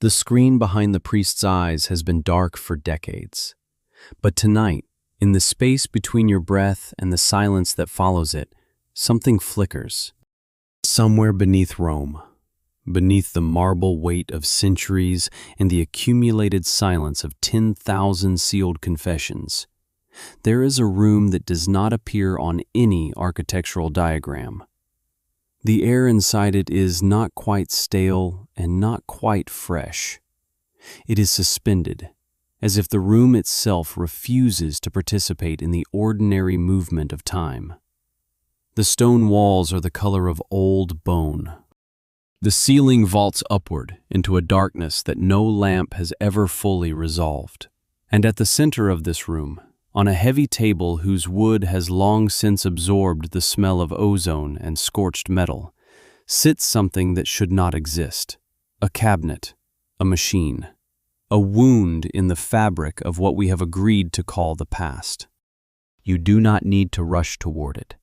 The screen behind the priest's eyes has been dark for decades. But tonight, in the space between your breath and the silence that follows it, something flickers. Somewhere beneath Rome, beneath the marble weight of centuries and the accumulated silence of 10,000 sealed confessions, there is a room that does not appear on any architectural diagram. The air inside it is not quite stale and not quite fresh. It is suspended, as if the room itself refuses to participate in the ordinary movement of time. The stone walls are the color of old bone. The ceiling vaults upward into a darkness that no lamp has ever fully resolved. And at the center of this room, on a heavy table whose wood has long since absorbed the smell of ozone and scorched metal, sits something that should not exist. A cabinet, a machine, a wound in the fabric of what we have agreed to call the past. You do not need to rush toward it.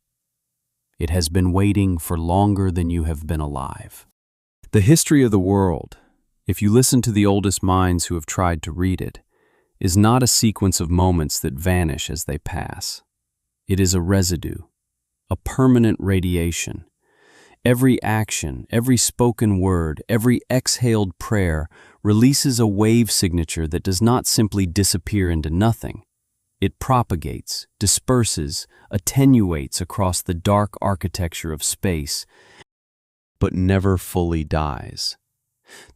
It has been waiting for longer than you have been alive. The history of the world, if you listen to the oldest minds who have tried to read it, is not a sequence of moments that vanish as they pass. It is a residue, a permanent radiation. Every action, every spoken word, every exhaled prayer releases a wave signature that does not simply disappear into nothing. It propagates, disperses, attenuates across the dark architecture of space, but never fully dies.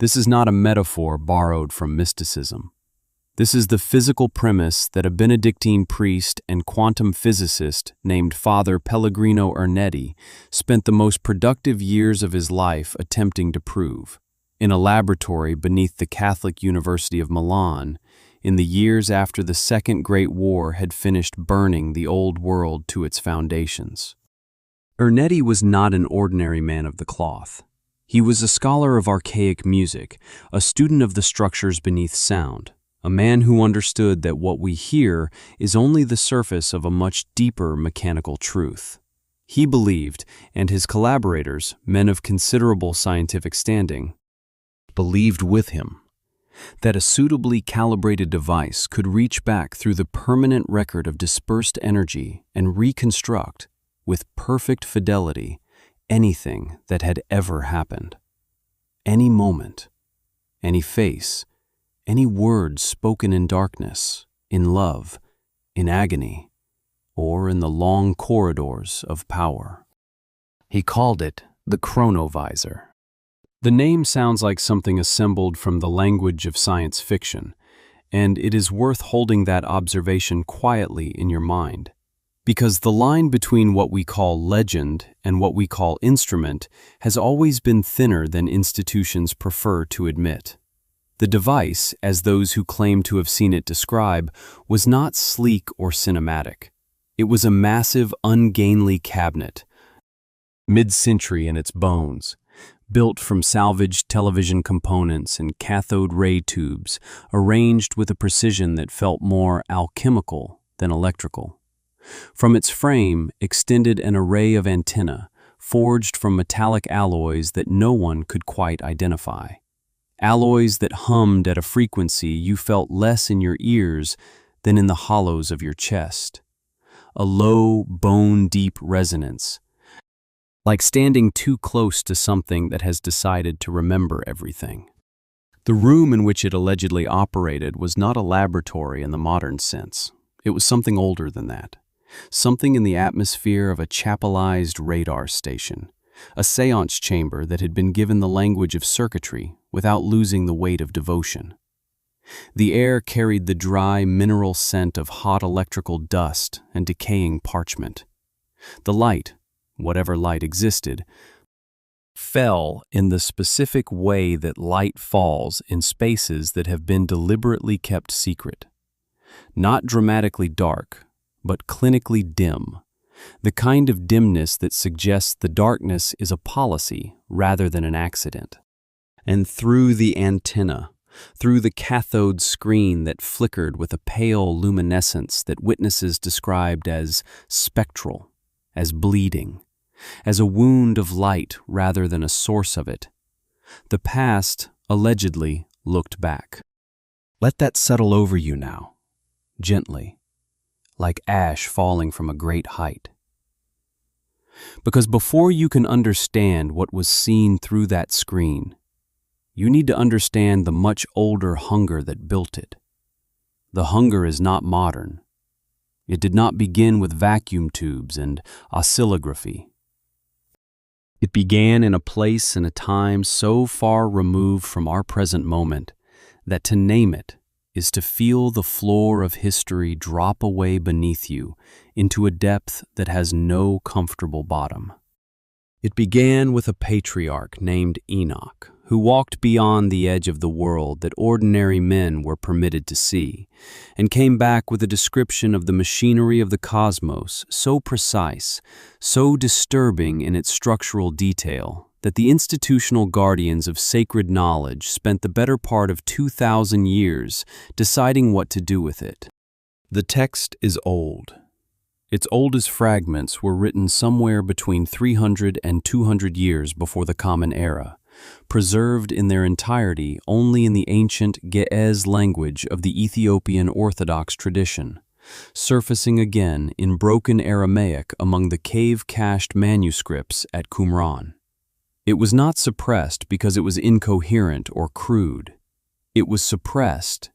This is not a metaphor borrowed from mysticism. This is the physical premise that a Benedictine priest and quantum physicist named Father Pellegrino Ernetti spent the most productive years of his life attempting to prove, in a laboratory beneath the Catholic University of Milan, in the years after the Second Great War had finished burning the old world to its foundations. Ernetti was not an ordinary man of the cloth. He was a scholar of archaic music, a student of the structures beneath sound, a man who understood that what we hear is only the surface of a much deeper mechanical truth. He believed, and his collaborators, men of considerable scientific standing, believed with him, that a suitably calibrated device could reach back through the permanent record of dispersed energy and reconstruct, with perfect fidelity, anything that had ever happened. Any moment, any face, any word spoken in darkness, in love, in agony, or in the long corridors of power. He called it the Chronovisor. The name sounds like something assembled from the language of science fiction, and it is worth holding that observation quietly in your mind, because the line between what we call legend and what we call instrument has always been thinner than institutions prefer to admit. The device, as those who claim to have seen it describe, was not sleek or cinematic. It was a massive, ungainly cabinet, mid-century in its bones, built from salvaged television components and cathode ray tubes, arranged with a precision that felt more alchemical than electrical. From its frame extended an array of antennae, forged from metallic alloys that no one could quite identify. Alloys that hummed at a frequency you felt less in your ears than in the hollows of your chest. A low, bone-deep resonance, like standing too close to something that has decided to remember everything. The room in which it allegedly operated was not a laboratory in the modern sense. It was something older than that. Something in the atmosphere of a chapelized radar station, a seance chamber that had been given the language of circuitry without losing the weight of devotion. The air carried the dry mineral scent of hot electrical dust and decaying parchment. The light, whatever light existed, fell in the specific way that light falls in spaces that have been deliberately kept secret. Not dramatically dark, but clinically dim, the kind of dimness that suggests the darkness is a policy rather than an accident. And through the antenna, through the cathode screen that flickered with a pale luminescence that witnesses described as spectral, as bleeding, as a wound of light rather than a source of it, the past, allegedly, looked back. Let that settle over you now, gently, like ash falling from a great height. Because before you can understand what was seen through that screen, you need to understand the much older hunger that built it. The hunger is not modern. It did not begin with vacuum tubes and oscillography. It began in a place and a time so far removed from our present moment that to name it is to feel the floor of history drop away beneath you into a depth that has no comfortable bottom. It began with a patriarch named Enoch, who walked beyond the edge of the world that ordinary men were permitted to see, and came back with a description of the machinery of the cosmos so precise, so disturbing in its structural detail, that the institutional guardians of sacred knowledge spent the better part of 2,000 years deciding what to do with it. The text is old. Its oldest fragments were written somewhere between 300 and 200 years before the Common Era, preserved in their entirety only in the ancient Ge'ez language of the Ethiopian Orthodox tradition, surfacing again in broken Aramaic among the cave-cached manuscripts at Qumran. It was not suppressed because it was incoherent or crude. It was suppressed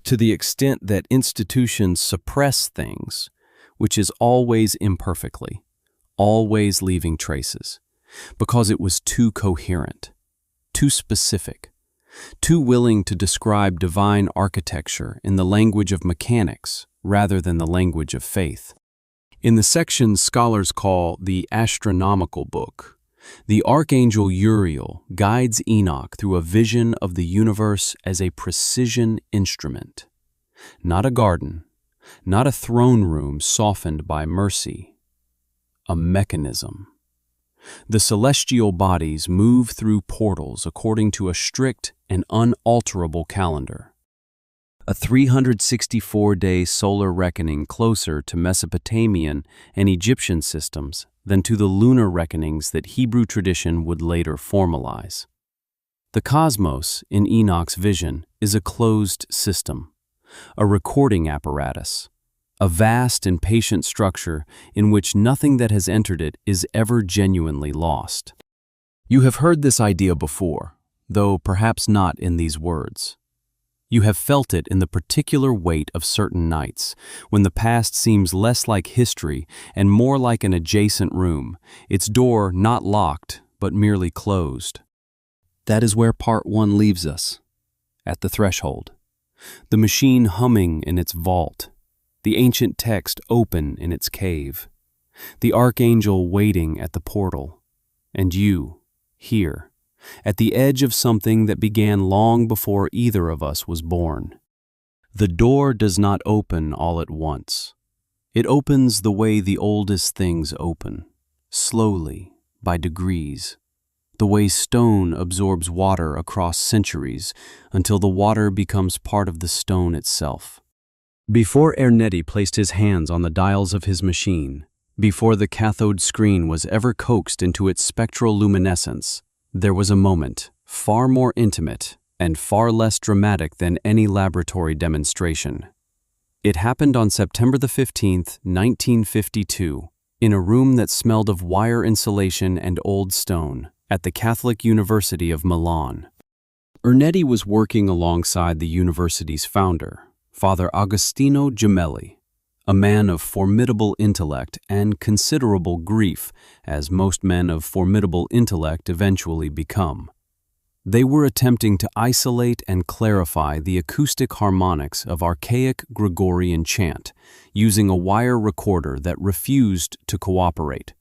to the extent that institutions suppress things, which is always imperfectly, always leaving traces, because it was too coherent, too specific, too willing to describe divine architecture in the language of mechanics rather than the language of faith. In the section scholars call the astronomical book, the archangel Uriel guides Enoch through a vision of the universe as a precision instrument, not a garden, not a throne room softened by mercy, a mechanism. The celestial bodies move through portals according to a strict and unalterable calendar. A 364-day solar reckoning closer to Mesopotamian and Egyptian systems than to the lunar reckonings that Hebrew tradition would later formalize. The cosmos, in Enoch's vision, is a closed system, a recording apparatus, a vast and patient structure in which nothing that has entered it is ever genuinely lost. You have heard this idea before, though perhaps not in these words. You have felt it in the particular weight of certain nights, when the past seems less like history and more like an adjacent room, its door not locked, but merely closed. That is where part 1 leaves us, at the threshold. The machine humming in its vault, the ancient text open in its cave, the archangel waiting at the portal, and you, here, at the edge of something that began long before either of us was born. The door does not open all at once. It opens the way the oldest things open, slowly, by degrees, the way stone absorbs water across centuries until the water becomes part of the stone itself. Before Ernesti placed his hands on the dials of his machine, before the cathode screen was ever coaxed into its spectral luminescence, there was a moment, far more intimate and far less dramatic than any laboratory demonstration. It happened on September the 15th, 1952, in a room that smelled of wire insulation and old stone, at the Catholic University of Milan. Ernesti was working alongside the university's founder, Father Agostino Gemelli, a man of formidable intellect and considerable grief, as most men of formidable intellect eventually become. They were attempting to isolate and clarify the acoustic harmonics of archaic Gregorian chant using a wire recorder that refused to cooperate,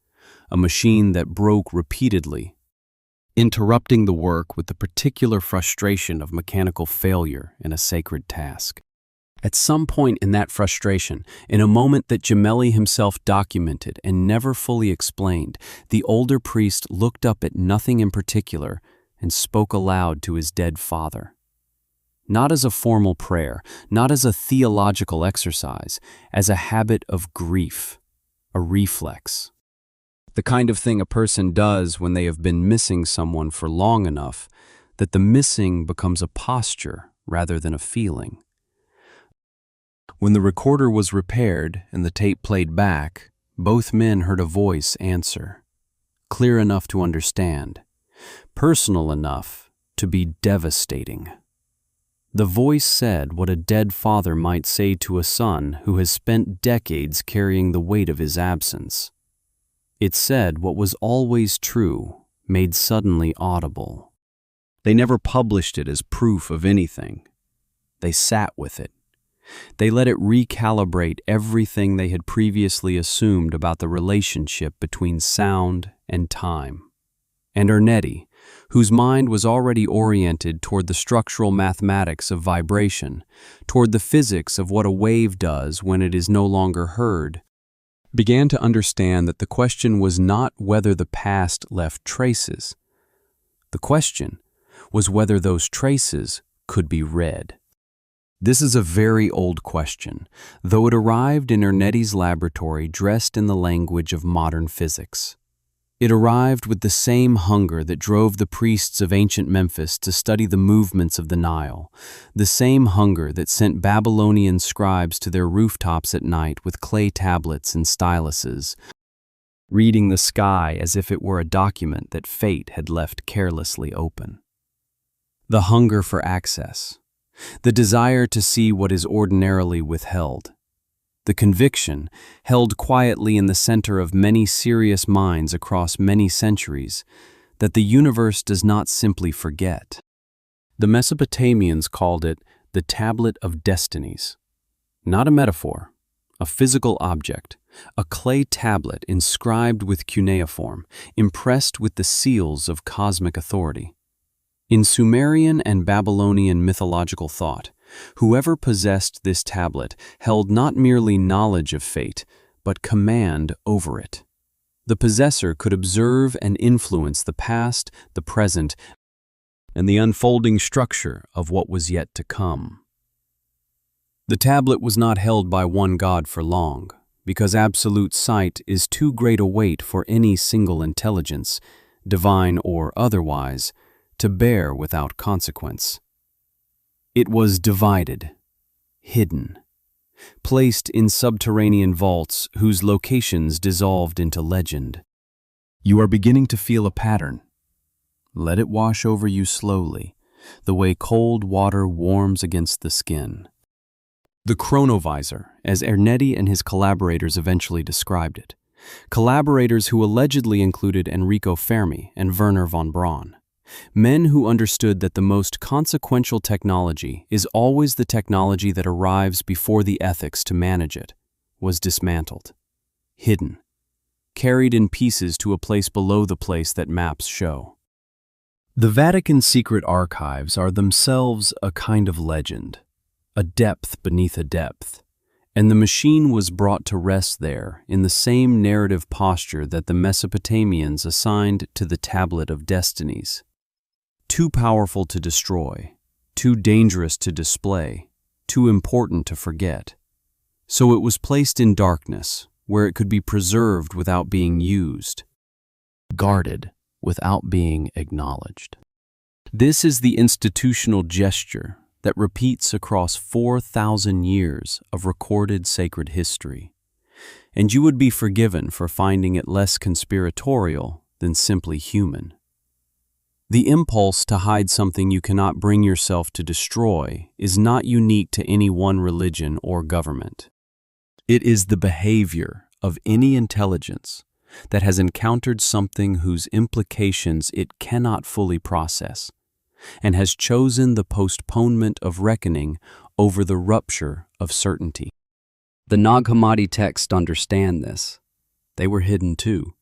a machine that broke repeatedly, interrupting the work with the particular frustration of mechanical failure in a sacred task. At some point in that frustration, in a moment that Gemelli himself documented and never fully explained, the older priest looked up at nothing in particular and spoke aloud to his dead father. Not as a formal prayer, not as a theological exercise, as a habit of grief, a reflex. The kind of thing a person does when they have been missing someone for long enough that the missing becomes a posture rather than a feeling. When the recorder was repaired and the tape played back, both men heard a voice answer, clear enough to understand, personal enough to be devastating. The voice said what a dead father might say to a son who has spent decades carrying the weight of his absence. It said what was always true, made suddenly audible. They never published it as proof of anything. They sat with it. They let it recalibrate everything they had previously assumed about the relationship between sound and time. And Ernetti, whose mind was already oriented toward the structural mathematics of vibration, toward the physics of what a wave does when it is no longer heard, began to understand that the question was not whether the past left traces. The question was whether those traces could be read. This is a very old question, though it arrived in Ernetti's laboratory dressed in the language of modern physics. It arrived with the same hunger that drove the priests of ancient Memphis to study the movements of the Nile, the same hunger that sent Babylonian scribes to their rooftops at night with clay tablets and styluses, reading the sky as if it were a document that fate had left carelessly open. The hunger for access, the desire to see what is ordinarily withheld, the conviction, held quietly in the center of many serious minds across many centuries, that the universe does not simply forget. The Mesopotamians called it the Tablet of Destinies. Not a metaphor, a physical object, a clay tablet inscribed with cuneiform, impressed with the seals of cosmic authority. In Sumerian and Babylonian mythological thought, whoever possessed this tablet held not merely knowledge of fate, but command over it. The possessor could observe and influence the past, the present, and the unfolding structure of what was yet to come. The tablet was not held by one god for long, because absolute sight is too great a weight for any single intelligence, divine or otherwise, to bear without consequence. It was divided, hidden, placed in subterranean vaults whose locations dissolved into legend. You are beginning to feel a pattern. Let it wash over you slowly, the way cold water warms against the skin. The Chronovisor, as Ernetti and his collaborators eventually described it. Collaborators who allegedly included Enrico Fermi and Werner von Braun. Men who understood that the most consequential technology is always the technology that arrives before the ethics to manage it, was dismantled, hidden, carried in pieces to a place below the place that maps show. The Vatican's secret archives are themselves a kind of legend, a depth beneath a depth, and the machine was brought to rest there in the same narrative posture that the Mesopotamians assigned to the Tablet of Destinies. Too powerful to destroy, too dangerous to display, too important to forget. So it was placed in darkness, where it could be preserved without being used, guarded without being acknowledged. This is the institutional gesture that repeats across 4,000 years of recorded sacred history, and you would be forgiven for finding it less conspiratorial than simply human. The impulse to hide something you cannot bring yourself to destroy is not unique to any one religion or government. It is the behavior of any intelligence that has encountered something whose implications it cannot fully process, and has chosen the postponement of reckoning over the rupture of certainty. The Nag Hammadi texts understand this. They were hidden too.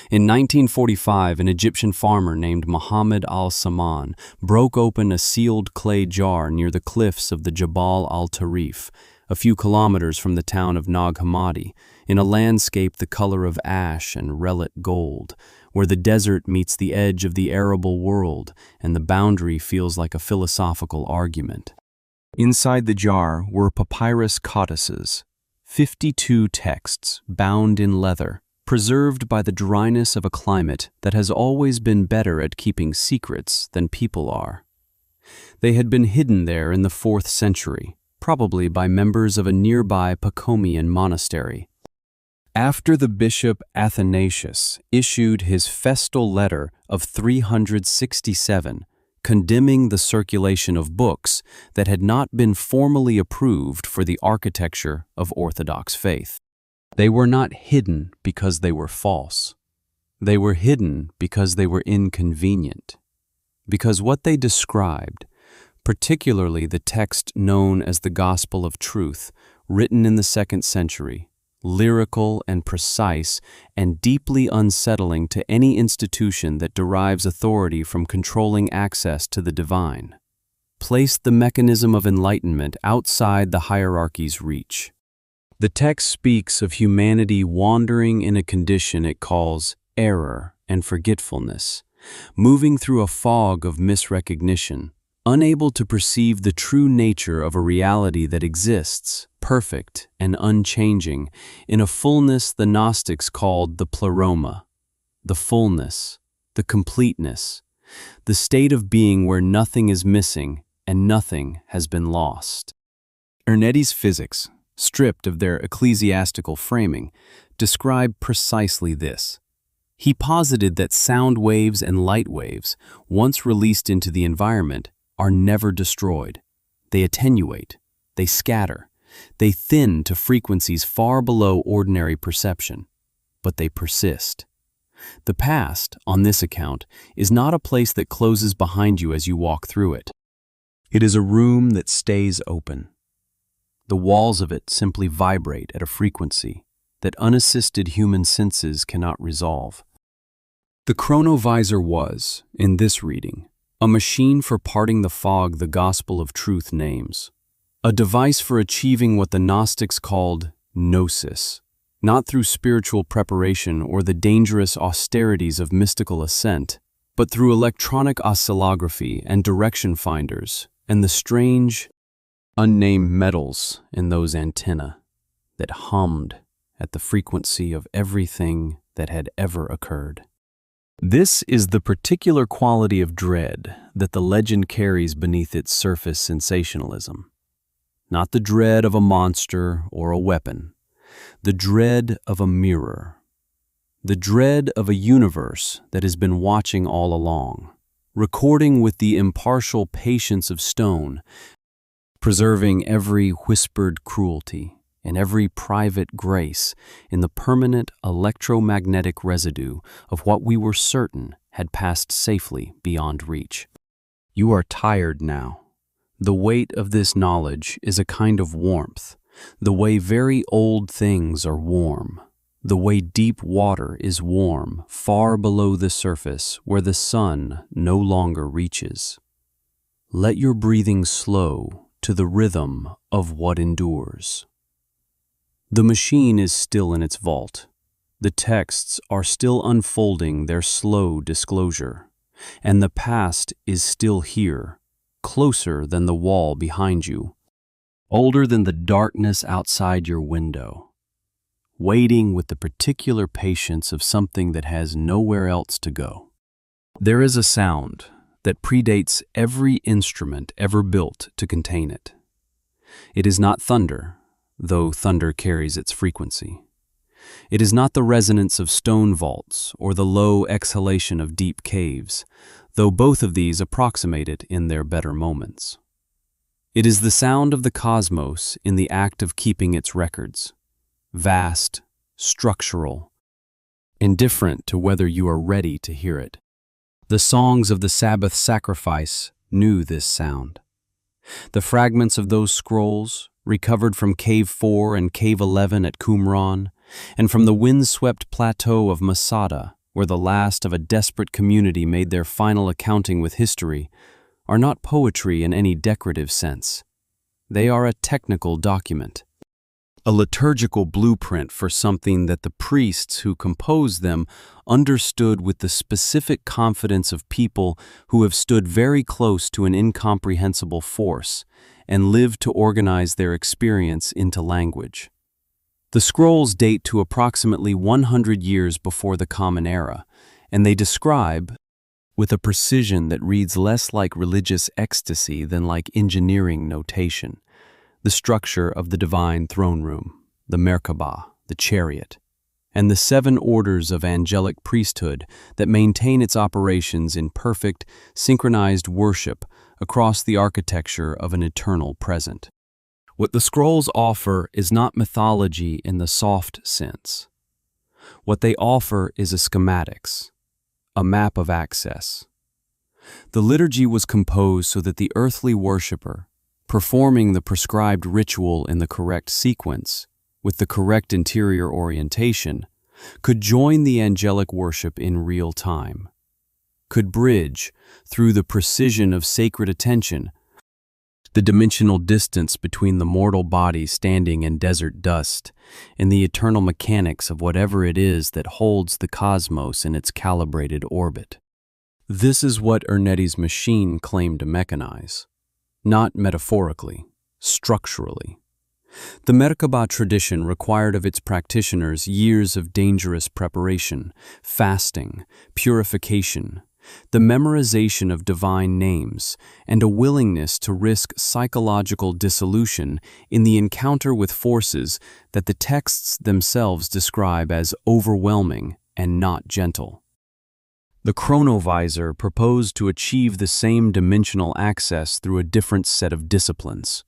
In 1945, an Egyptian farmer named Muhammad al-Saman broke open a sealed clay jar near the cliffs of the Jabal al-Tarif, a few kilometers from the town of Nag Hammadi, in a landscape the color of ash and relic gold, where the desert meets the edge of the arable world and the boundary feels like a philosophical argument. Inside the jar were papyrus codices, 52 texts bound in leather, preserved by the dryness of a climate that has always been better at keeping secrets than people are. They had been hidden there in the 4th century, probably by members of a nearby Pachomian monastery. After the bishop Athanasius issued his festal letter of 367, condemning the circulation of books that had not been formally approved for the architecture of Orthodox faith. They were not hidden because they were false. They were hidden because they were inconvenient. Because what they described, particularly the text known as the Gospel of Truth, written in the 2nd century, lyrical and precise and deeply unsettling to any institution that derives authority from controlling access to the divine, placed the mechanism of enlightenment outside the hierarchy's reach. The text speaks of humanity wandering in a condition it calls error and forgetfulness, moving through a fog of misrecognition, unable to perceive the true nature of a reality that exists, perfect and unchanging, in a fullness the Gnostics called the pleroma, the fullness, the completeness, the state of being where nothing is missing and nothing has been lost. Ernetti's physics, stripped of their ecclesiastical framing, describe precisely this. He posited that sound waves and light waves, once released into the environment, are never destroyed. They attenuate, they scatter, they thin to frequencies far below ordinary perception, but they persist. The past, on this account, is not a place that closes behind you as you walk through it. It is a room that stays open. The walls of it simply vibrate at a frequency that unassisted human senses cannot resolve. The Chronovisor was, in this reading, a machine for parting the fog the Gospel of Truth names, a device for achieving what the Gnostics called gnosis, not through spiritual preparation or the dangerous austerities of mystical ascent, but through electronic oscillography and direction finders and the strange, unnamed metals in those antennae that hummed at the frequency of everything that had ever occurred. This is the particular quality of dread that the legend carries beneath its surface sensationalism. Not the dread of a monster or a weapon, the dread of a mirror, the dread of a universe that has been watching all along, recording with the impartial patience of stone, preserving every whispered cruelty and every private grace in the permanent electromagnetic residue of what we were certain had passed safely beyond reach. You are tired now. The weight of this knowledge is a kind of warmth, the way very old things are warm, the way deep water is warm far below the surface where the sun no longer reaches. Let your breathing slow to the rhythm of what endures. The machine is still in its vault. The texts are still unfolding their slow disclosure, and the past is still here, closer than the wall behind you, older than the darkness outside your window, waiting with the particular patience of something that has nowhere else to go. There is a sound that predates every instrument ever built to contain it. It is not thunder, though thunder carries its frequency. It is not the resonance of stone vaults or the low exhalation of deep caves, though both of these approximate it in their better moments. It is the sound of the cosmos in the act of keeping its records, vast, structural, indifferent to whether you are ready to hear it. The songs of the Sabbath sacrifice knew this sound. The fragments of those scrolls, recovered from Cave 4 and Cave 11 at Qumran, and from the wind-swept plateau of Masada, where the last of a desperate community made their final accounting with history, are not poetry in any decorative sense. They are a technical document, a liturgical blueprint for something that the priests who composed them understood with the specific confidence of people who have stood very close to an incomprehensible force and lived to organize their experience into language. The scrolls date to approximately 100 years before the Common Era, and they describe, with a precision that reads less like religious ecstasy than like engineering notation, the structure of the divine throne room, the Merkabah, the chariot, and the 7 orders of angelic priesthood that maintain its operations in perfect, synchronized worship across the architecture of an eternal present. What the scrolls offer is not mythology in the soft sense. What they offer is a schematics, a map of access. The liturgy was composed so that the earthly worshiper, performing the prescribed ritual in the correct sequence, with the correct interior orientation, could join the angelic worship in real time, could bridge, through the precision of sacred attention, the dimensional distance between the mortal body standing in desert dust and the eternal mechanics of whatever it is that holds the cosmos in its calibrated orbit. This is what Ernetti's machine claimed to mechanize, not metaphorically, structurally. The Merkabah tradition required of its practitioners years of dangerous preparation, fasting, purification, the memorization of divine names, and a willingness to risk psychological dissolution in the encounter with forces that the texts themselves describe as overwhelming and not gentle. The Chronovisor proposed to achieve the same dimensional access through a different set of disciplines,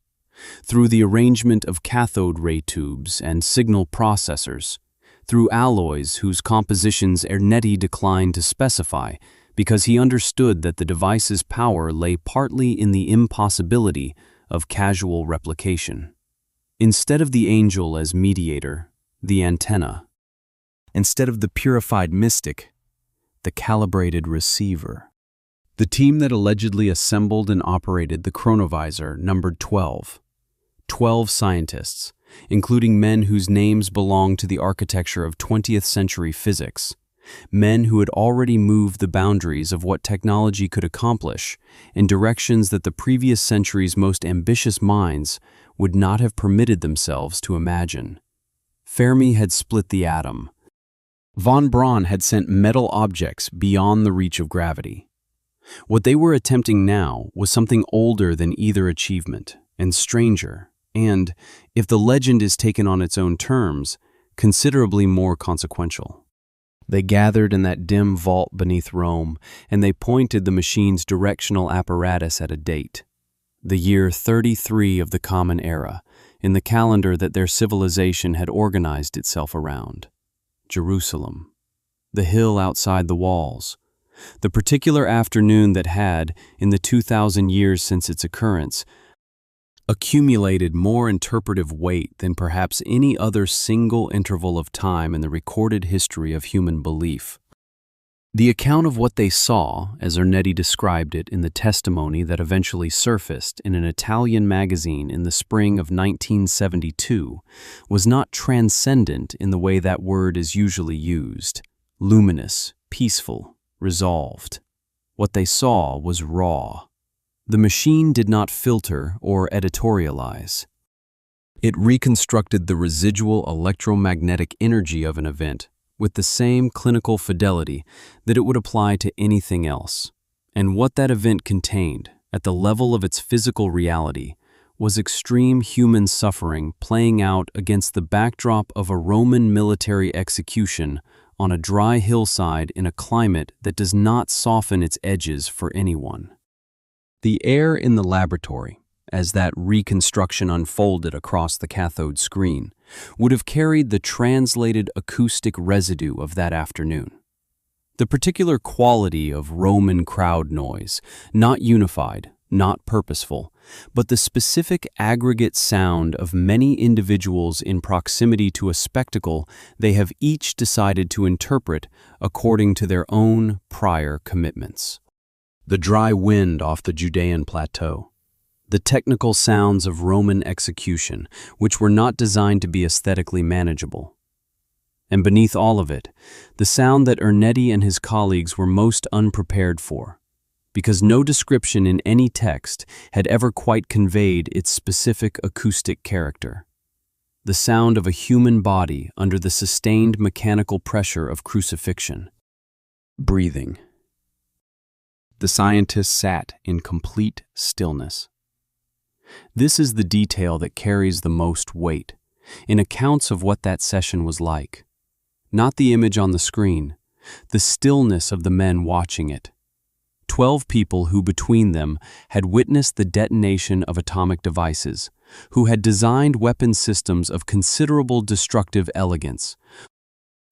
through the arrangement of cathode ray tubes and signal processors, through alloys whose compositions Ernetti declined to specify because he understood that the device's power lay partly in the impossibility of casual replication. Instead of the angel as mediator, the antenna. Instead of the purified mystic, the calibrated receiver. The team that allegedly assembled and operated the Chronovisor numbered 12. 12 scientists, including men whose names belong to the architecture of 20th century physics, men who had already moved the boundaries of what technology could accomplish in directions that the previous century's most ambitious minds would not have permitted themselves to imagine. Fermi had split the atom. Von Braun had sent metal objects beyond the reach of gravity. What they were attempting now was something older than either achievement and stranger, and, if the legend is taken on its own terms, considerably more consequential. They gathered in that dim vault beneath Rome, and they pointed the machine's directional apparatus at a date, the year 33 of the Common Era, in the calendar that their civilization had organized itself around. Jerusalem, the hill outside the walls, the particular afternoon that had, in the 2,000 years since its occurrence, accumulated more interpretive weight than perhaps any other single interval of time in the recorded history of human belief. The account of what they saw, as Ernetti described it in the testimony that eventually surfaced in an Italian magazine in the spring of 1972, was not transcendent in the way that word is usually used, luminous, peaceful, resolved. What they saw was raw. The machine did not filter or editorialize. It reconstructed the residual electromagnetic energy of an event with the same clinical fidelity that it would apply to anything else. And what that event contained, at the level of its physical reality, was extreme human suffering playing out against the backdrop of a Roman military execution on a dry hillside in a climate that does not soften its edges for anyone. The air in the laboratory, as that reconstruction unfolded across the cathode screen, would have carried the translated acoustic residue of that afternoon. The particular quality of Roman crowd noise, not unified, not purposeful, but the specific aggregate sound of many individuals in proximity to a spectacle they have each decided to interpret according to their own prior commitments. The dry wind off the Judean plateau, the technical sounds of Roman execution, which were not designed to be aesthetically manageable. And beneath all of it, the sound that Ernetti and his colleagues were most unprepared for, because no description in any text had ever quite conveyed its specific acoustic character. the sound of a human body under the sustained mechanical pressure of crucifixion. Breathing. The scientists sat in complete stillness. This is the detail that carries the most weight in accounts of what that session was like. Not the image on the screen, the stillness of the men watching it. 12 people who between them had witnessed the detonation of atomic devices, who had designed weapon systems of considerable destructive elegance,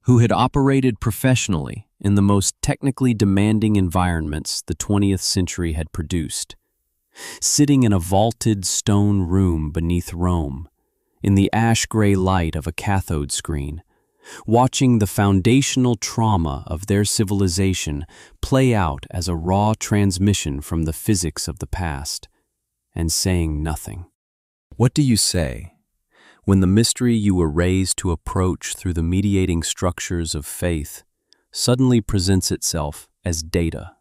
who had operated professionally in the most technically demanding environments the 20th century had produced, sitting in a vaulted stone room beneath Rome, in the ash-gray light of a cathode screen, watching the foundational trauma of their civilization play out as a raw transmission from the physics of the past, and saying nothing. What do you say when the mystery you were raised to approach through the mediating structures of faith suddenly presents itself as data?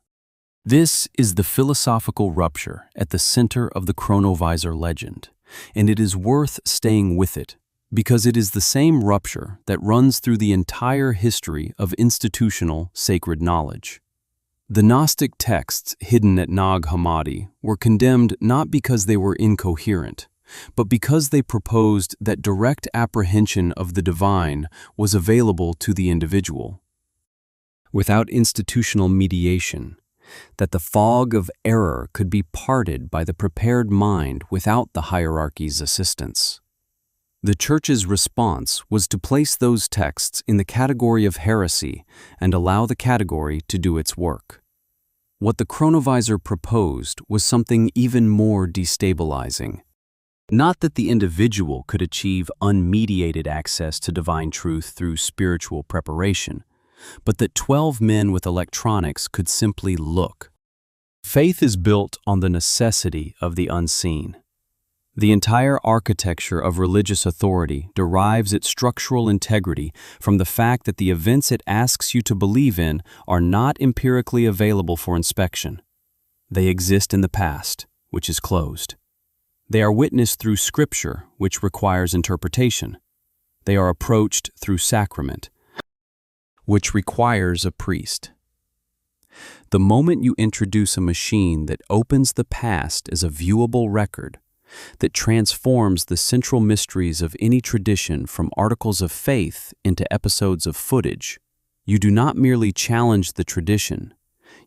This is the philosophical rupture at the center of the Chronovisor legend, and it is worth staying with it because it is the same rupture that runs through the entire history of institutional sacred knowledge. The Gnostic texts hidden at Nag Hammadi were condemned not because they were incoherent, but because they proposed that direct apprehension of the divine was available to the individual, without institutional mediation, that the fog of error could be parted by the prepared mind without the hierarchy's assistance. The Church's response was to place those texts in the category of heresy and allow the category to do its work. What the Chronovisor proposed was something even more destabilizing. Not that the individual could achieve unmediated access to divine truth through spiritual preparation, but that 12 men with electronics could simply look. Faith is built on the necessity of the unseen. The entire architecture of religious authority derives its structural integrity from the fact that the events it asks you to believe in are not empirically available for inspection. They exist in the past, which is closed. They are witnessed through Scripture, which requires interpretation. They are approached through sacrament, which requires a priest. The moment you introduce a machine that opens the past as a viewable record, that transforms the central mysteries of any tradition from articles of faith into episodes of footage, you do not merely challenge the tradition,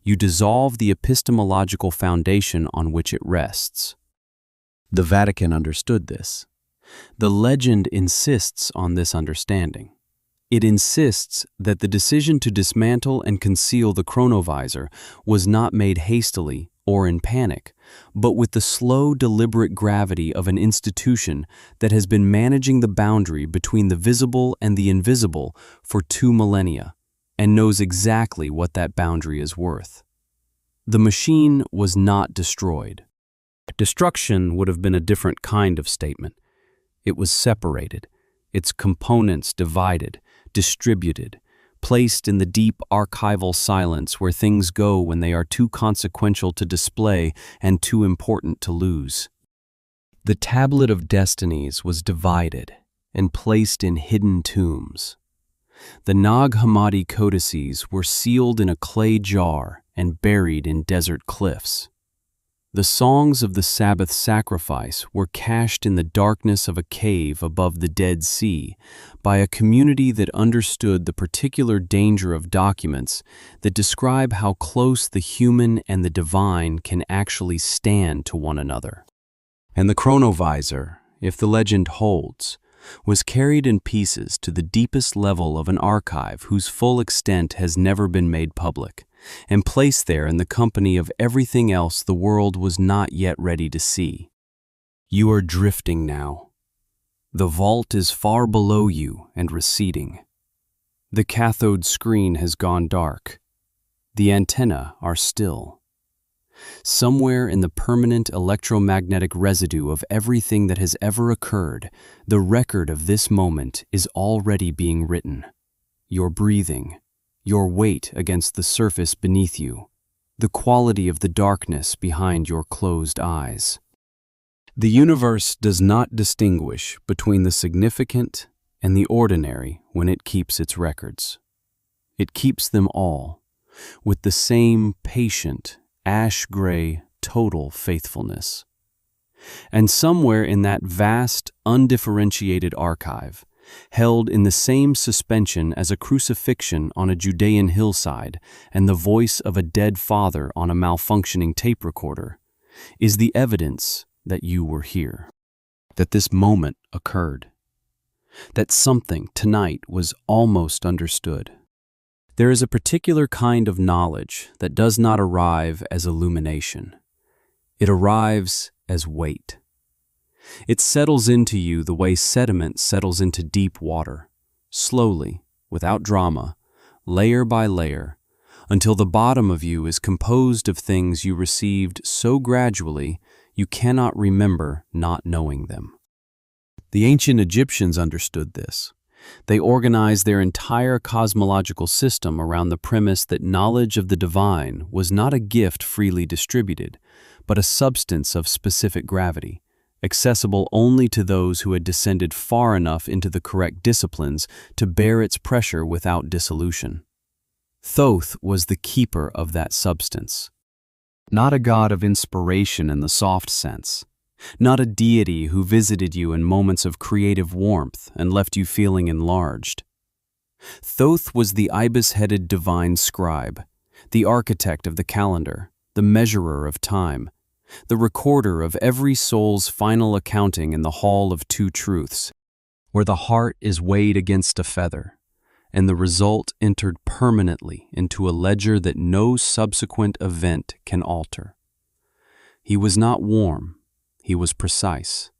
you dissolve the epistemological foundation on which it rests. The Vatican understood this. The legend insists on this understanding. It insists that the decision to dismantle and conceal the Chronovisor was not made hastily or in panic, but with the slow, deliberate gravity of an institution that has been managing the boundary between the visible and the invisible for 2 millennia, and knows exactly what that boundary is worth. The machine was not destroyed. Destruction would have been a different kind of statement. It was separated, its components divided, distributed, placed in the deep archival silence where things go when they are too consequential to display and too important to lose. The tablet of destinies was divided and placed in hidden tombs. The Nag Hammadi codices were sealed in a clay jar and buried in desert cliffs. The songs of the Sabbath sacrifice were cached in the darkness of a cave above the Dead Sea by a community that understood the particular danger of documents that describe how close the human and the divine can actually stand to one another. And the Chronovisor, if the legend holds, was carried in pieces to the deepest level of an archive whose full extent has never been made public, and placed there in the company of everything else the world was not yet ready to see. You are drifting now. The vault is far below you and receding. The cathode screen has gone dark. The antennae are still. Somewhere in the permanent electromagnetic residue of everything that has ever occurred, the record of this moment is already being written. Your breathing, your weight against the surface beneath you, the quality of the darkness behind your closed eyes. The universe does not distinguish between the significant and the ordinary when it keeps its records. It keeps them all, with the same patient, ash-gray, total faithfulness. And somewhere in that vast, undifferentiated archive, held in the same suspension as a crucifixion on a Judean hillside and the voice of a dead father on a malfunctioning tape recorder, is the evidence that you were here, that this moment occurred, that something tonight was almost understood. There is a particular kind of knowledge that does not arrive as illumination. It arrives as weight. It settles into you the way sediment settles into deep water, slowly, without drama, layer by layer, until the bottom of you is composed of things you received so gradually you cannot remember not knowing them. The ancient Egyptians understood this. They organized their entire cosmological system around the premise that knowledge of the divine was not a gift freely distributed, but a substance of specific gravity, accessible only to those who had descended far enough into the correct disciplines to bear its pressure without dissolution. Thoth was the keeper of that substance. Not a god of inspiration in the soft sense, not a deity who visited you in moments of creative warmth and left you feeling enlarged. Thoth was the ibis-headed divine scribe, the architect of the calendar, the measurer of time, the recorder of every soul's final accounting in the Hall of Two Truths, where the heart is weighed against a feather, and the result entered permanently into a ledger that no subsequent event can alter. He was not warm, he was precise.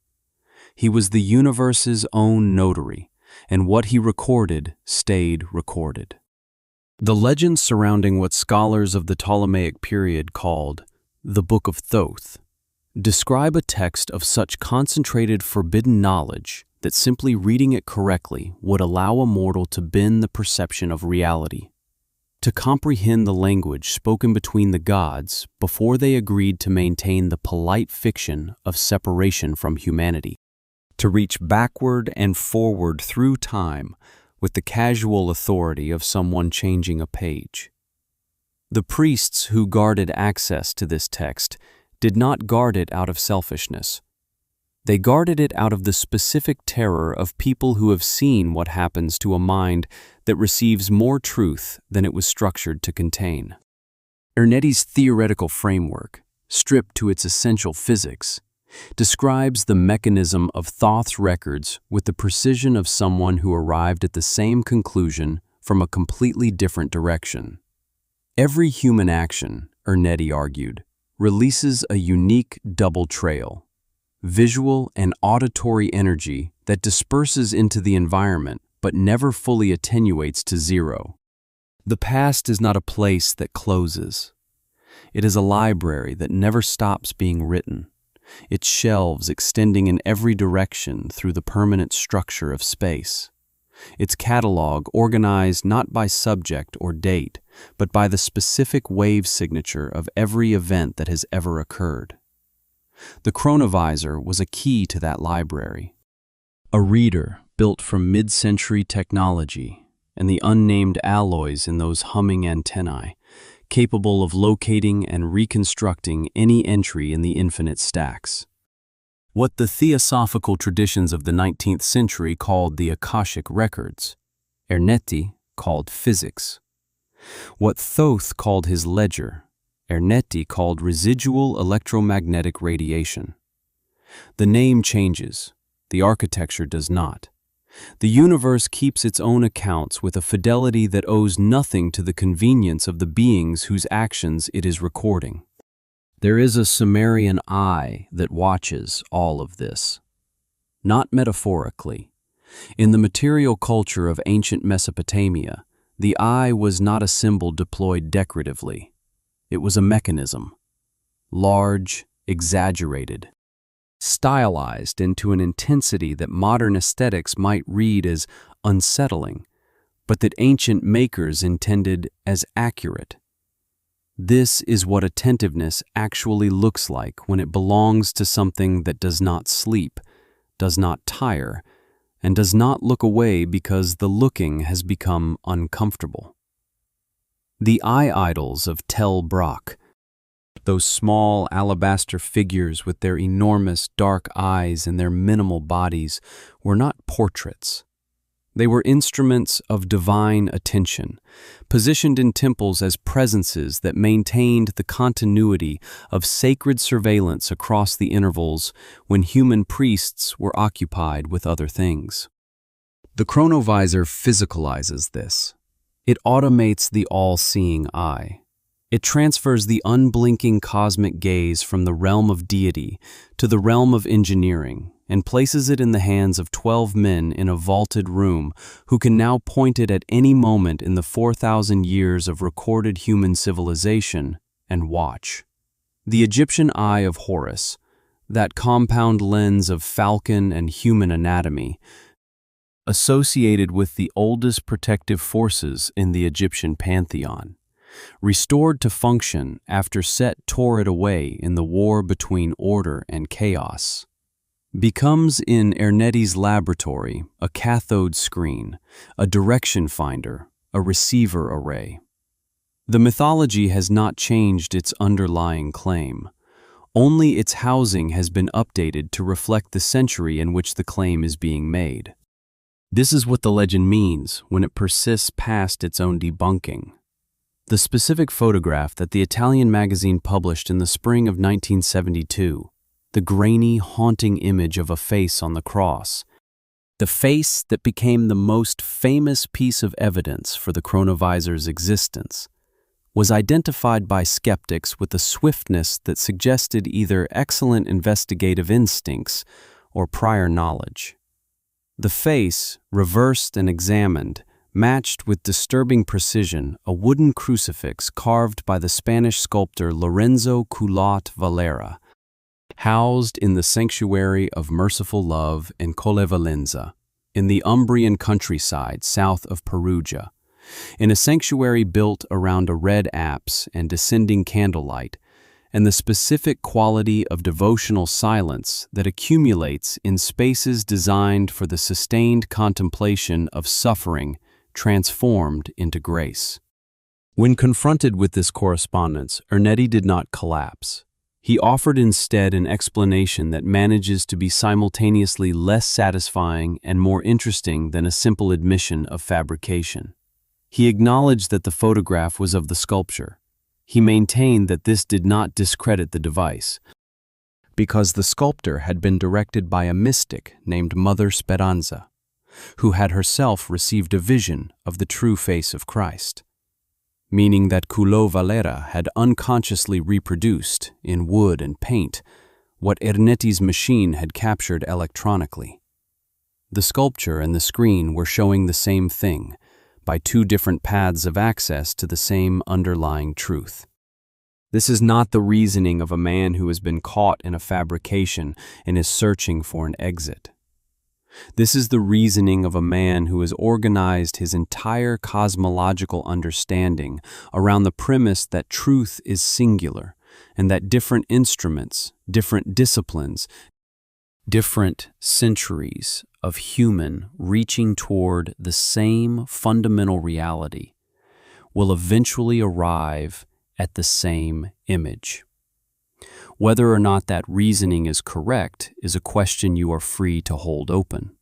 He was the universe's own notary, and what he recorded stayed recorded. The legends surrounding what scholars of the Ptolemaic period called the Book of Thoth describe a text of such concentrated forbidden knowledge that simply reading it correctly would allow a mortal to bend the perception of reality, to comprehend the language spoken between the gods before they agreed to maintain the polite fiction of separation from humanity, to reach backward and forward through time with the casual authority of someone changing a page. The priests who guarded access to this text did not guard it out of selfishness. They guarded it out of the specific terror of people who have seen what happens to a mind that receives more truth than it was structured to contain. Ernetti's theoretical framework, stripped to its essential physics, describes the mechanism of Thoth's records with the precision of someone who arrived at the same conclusion from a completely different direction. Every human action, Ernetti argued, releases a unique double trail, visual and auditory energy that disperses into the environment but never fully attenuates to zero. The past is not a place that closes. It is a library that never stops being written, its shelves extending in every direction through the permanent structure of space. Its catalog organized not by subject or date, but by the specific wave signature of every event that has ever occurred. The Chronovisor was a key to that library, a reader built from mid-century technology and the unnamed alloys in those humming antennae, capable of locating and reconstructing any entry in the infinite stacks. What the theosophical traditions of the 19th century called the Akashic records, Ernetti called physics. What Thoth called his ledger, Ernetti called residual electromagnetic radiation. The name changes, the architecture does not. The universe keeps its own accounts with a fidelity that owes nothing to the convenience of the beings whose actions it is recording. There is a Sumerian eye that watches all of this. Not metaphorically. In the material culture of ancient Mesopotamia, the eye was not a symbol deployed decoratively. It was a mechanism. Large, exaggerated, stylized into an intensity that modern aesthetics might read as unsettling, but that ancient makers intended as accurate. This is what attentiveness actually looks like when it belongs to something that does not sleep, does not tire, and does not look away because the looking has become uncomfortable. The eye idols of Tel Brak, those small alabaster figures with their enormous dark eyes and their minimal bodies, were not portraits. They were instruments of divine attention, positioned in temples as presences that maintained the continuity of sacred surveillance across the intervals when human priests were occupied with other things. The Chronovisor physicalizes this. It automates the all-seeing eye. It transfers the unblinking cosmic gaze from the realm of deity to the realm of engineering, and places it in the hands of 12 men in a vaulted room who can now point it at any moment in the 4,000 years of recorded human civilization and watch. The Egyptian eye of Horus, that compound lens of falcon and human anatomy, associated with the oldest protective forces in the Egyptian pantheon, restored to function after Set tore it away in the war between order and chaos, becomes in Ernetti's laboratory a cathode screen, a direction finder, a receiver array. The mythology has not changed its underlying claim. Only its housing has been updated to reflect the century in which the claim is being made. This is what the legend means when it persists past its own debunking. The specific photograph that the Italian magazine published in the spring of 1972, the grainy, haunting image of a face on the cross, the face that became the most famous piece of evidence for the Chronovisor's existence, was identified by skeptics with a swiftness that suggested either excellent investigative instincts or prior knowledge. The face, reversed and examined, matched with disturbing precision a wooden crucifix carved by the Spanish sculptor Lorenzo Culotte Valera, housed in the Sanctuary of Merciful Love in Collevalenza, in the Umbrian countryside south of Perugia. In a sanctuary built around a red apse and descending candlelight, and the specific quality of devotional silence that accumulates in spaces designed for the sustained contemplation of suffering transformed into grace. When confronted with this correspondence, Ernetti did not collapse. He offered instead an explanation that manages to be simultaneously less satisfying and more interesting than a simple admission of fabrication. He acknowledged that the photograph was of the sculpture. He maintained that this did not discredit the device, because the sculptor had been directed by a mystic named Mother Speranza, who had herself received a vision of the true face of Christ, meaning that Culotte Valera had unconsciously reproduced, in wood and paint, what Ernetti's machine had captured electronically. The sculpture and the screen were showing the same thing, by two different paths of access to the same underlying truth. This is not the reasoning of a man who has been caught in a fabrication and is searching for an exit. This is the reasoning of a man who has organized his entire cosmological understanding around the premise that truth is singular and that different instruments, different disciplines, different centuries of human reaching toward the same fundamental reality will eventually arrive at the same image. Whether or not that reasoning is correct is a question you are free to hold open.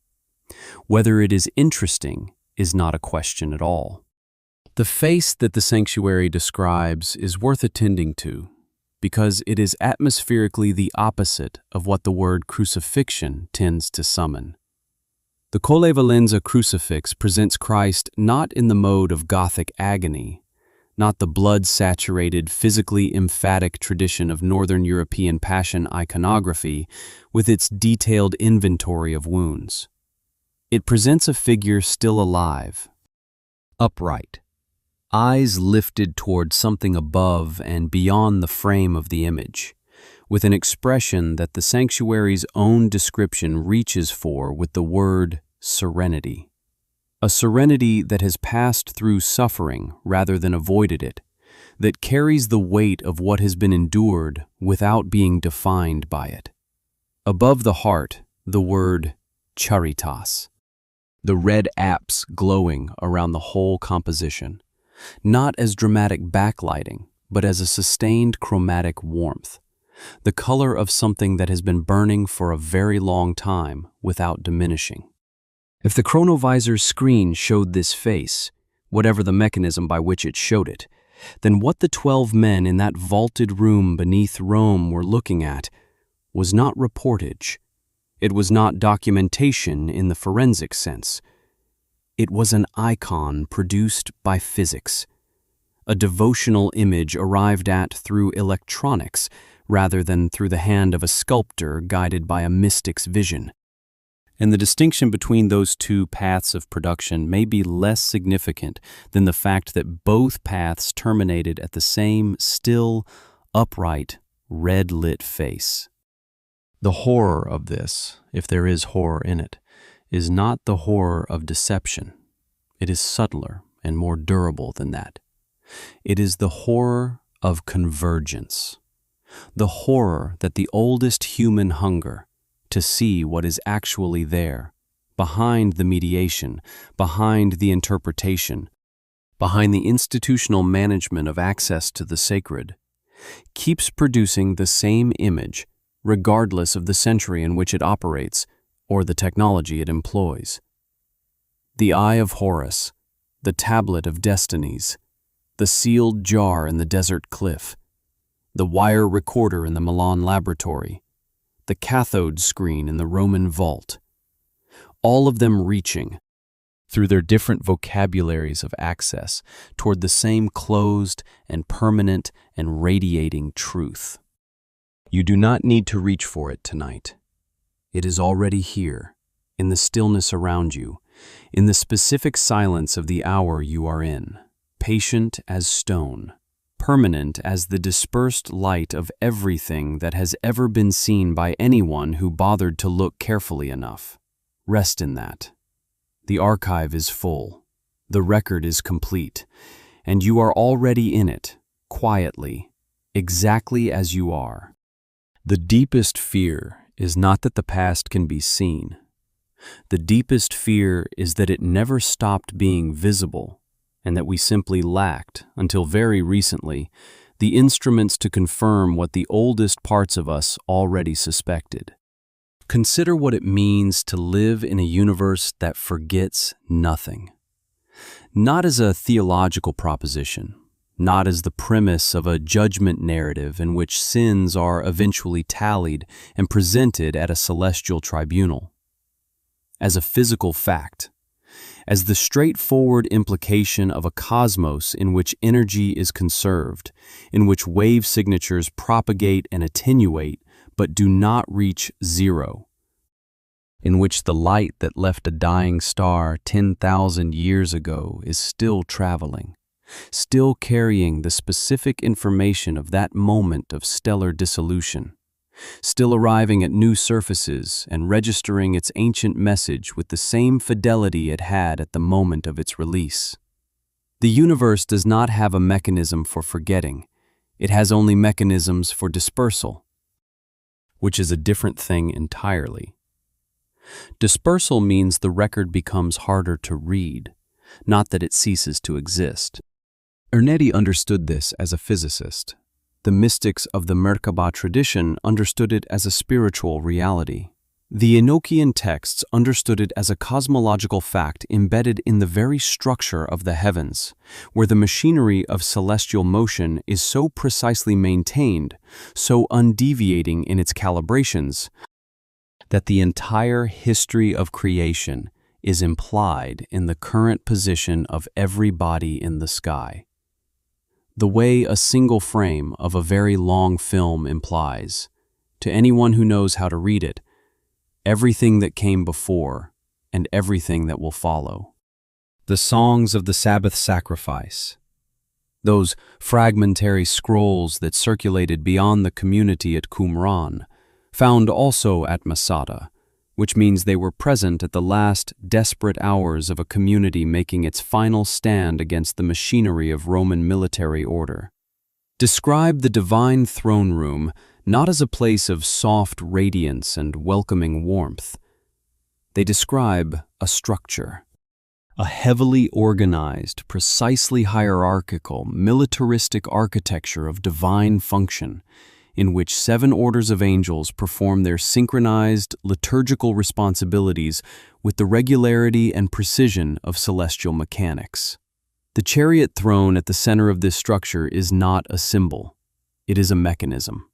Whether it is interesting is not a question at all. The face that the sanctuary describes is worth attending to because it is atmospherically the opposite of what the word crucifixion tends to summon. The Collevalenza crucifix presents Christ not in the mode of Gothic agony, not the blood-saturated, physically emphatic tradition of Northern European Passion iconography with its detailed inventory of wounds. It presents a figure still alive, upright, eyes lifted toward something above and beyond the frame of the image, with an expression that the sanctuary's own description reaches for with the word serenity. A serenity that has passed through suffering rather than avoided it, that carries the weight of what has been endured without being defined by it. Above the heart, the word charitas, the red apse glowing around the whole composition, not as dramatic backlighting, but as a sustained chromatic warmth, the color of something that has been burning for a very long time without diminishing. If the Chronovisor's screen showed this face, whatever the mechanism by which it showed it, then what the 12 men in that vaulted room beneath Rome were looking at was not reportage. It was not documentation in the forensic sense. It was an icon produced by physics, a devotional image arrived at through electronics rather than through the hand of a sculptor guided by a mystic's vision. And the distinction between those two paths of production may be less significant than the fact that both paths terminated at the same still, upright, red-lit face. The horror of this, if there is horror in it, is not the horror of deception. It is subtler and more durable than that. It is the horror of convergence, the horror that the oldest human hunger, to see what is actually there, behind the mediation, behind the interpretation, behind the institutional management of access to the sacred, keeps producing the same image regardless of the century in which it operates or the technology it employs. The Eye of Horus, the Tablet of Destinies, the sealed jar in the desert cliff, the wire recorder in the Milan laboratory, the cathode screen in the Roman vault, all of them reaching, through their different vocabularies of access, toward the same closed and permanent and radiating truth. You do not need to reach for it tonight. It is already here, in the stillness around you, in the specific silence of the hour you are in, patient as stone, permanent as the dispersed light of everything that has ever been seen by anyone who bothered to look carefully enough. Rest in that. The archive is full, the record is complete, and you are already in it, quietly, exactly as you are. The deepest fear is not that the past can be seen. The deepest fear is that it never stopped being visible, and that we simply lacked, until very recently, the instruments to confirm what the oldest parts of us already suspected. Consider what it means to live in a universe that forgets nothing. Not as a theological proposition, not as the premise of a judgment narrative in which sins are eventually tallied and presented at a celestial tribunal. As a physical fact, as the straightforward implication of a cosmos in which energy is conserved, in which wave signatures propagate and attenuate but do not reach zero, in which the light that left a dying star 10,000 years ago is still traveling, still carrying the specific information of that moment of stellar dissolution, still arriving at new surfaces and registering its ancient message with the same fidelity it had at the moment of its release. The universe does not have a mechanism for forgetting. It has only mechanisms for dispersal, which is a different thing entirely. Dispersal means the record becomes harder to read, not that it ceases to exist. Ernetti understood this as a physicist. The mystics of the Merkabah tradition understood it as a spiritual reality. The Enochian texts understood it as a cosmological fact embedded in the very structure of the heavens, where the machinery of celestial motion is so precisely maintained, so undeviating in its calibrations, that the entire history of creation is implied in the current position of every body in the sky. The way a single frame of a very long film implies, to anyone who knows how to read it, everything that came before and everything that will follow. The songs of the Sabbath sacrifice, those fragmentary scrolls that circulated beyond the community at Qumran, found also at Masada, which means they were present at the last desperate hours of a community making its final stand against the machinery of Roman military order. describe the divine throne room not as a place of soft radiance and welcoming warmth. They describe a structure, a heavily organized, precisely hierarchical, militaristic architecture of divine function, in which 7 orders of angels perform their synchronized liturgical responsibilities with the regularity and precision of celestial mechanics. The chariot throne at the center of this structure is not a symbol, it is a mechanism.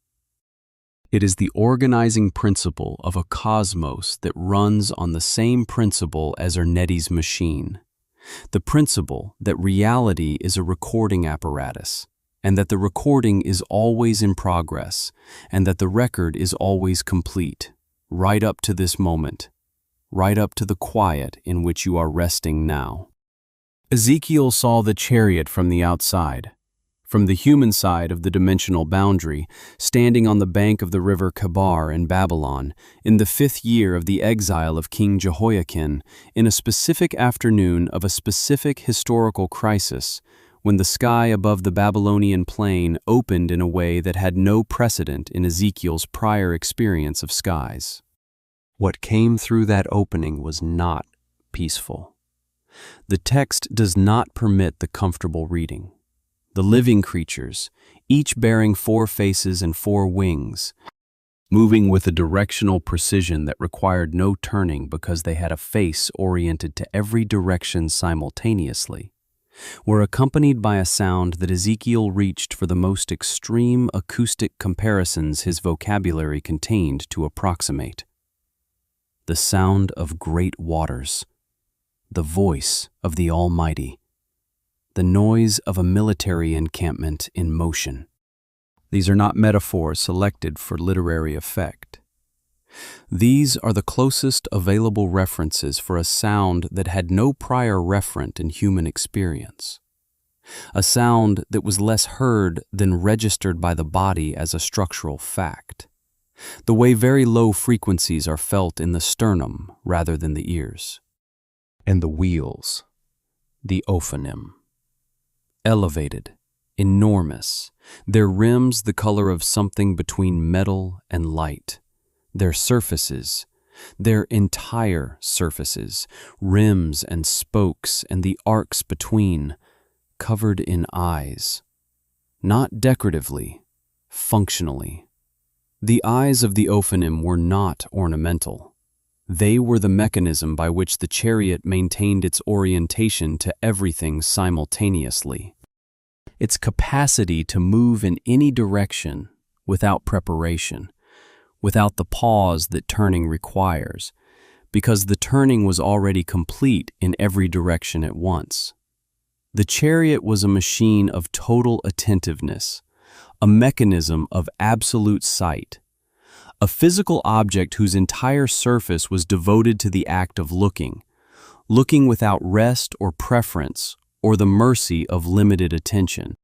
It is the organizing principle of a cosmos that runs on the same principle as Ernetti's machine. The principle that reality is a recording apparatus, and that the recording is always in progress, and that the record is always complete, right up to this moment, right up to the quiet in which you are resting now. Ezekiel saw the chariot from the outside, from the human side of the dimensional boundary, standing on the bank of the river Kabar in Babylon, in the 5th year of the exile of King Jehoiakim, in a specific afternoon of a specific historical crisis, when the sky above the Babylonian plain opened in a way that had no precedent in Ezekiel's prior experience of skies. What came through that opening was not peaceful. The text does not permit the comfortable reading. The living creatures, each bearing 4 faces and 4 wings, moving with a directional precision that required no turning because they had a face oriented to every direction simultaneously, were accompanied by a sound that Ezekiel reached for the most extreme acoustic comparisons his vocabulary contained to approximate. The sound of great waters, the voice of the Almighty, the noise of a military encampment in motion. These are not metaphors selected for literary effect. These are the closest available references for a sound that had no prior referent in human experience. A sound that was less heard than registered by the body as a structural fact. The way very low frequencies are felt in the sternum rather than the ears. And the wheels, the Ophanim. Elevated, enormous, their rims the color of something between metal and light. Their surfaces, their entire surfaces, rims and spokes and the arcs between, covered in eyes. Not decoratively, functionally. The eyes of the Ophanim were not ornamental. They were the mechanism by which the chariot maintained its orientation to everything simultaneously. Its capacity to move in any direction without preparation, without the pause that turning requires, because the turning was already complete in every direction at once. The chariot was a machine of total attentiveness, a mechanism of absolute sight, a physical object whose entire surface was devoted to the act of looking without rest or preference or the mercy of limited attention.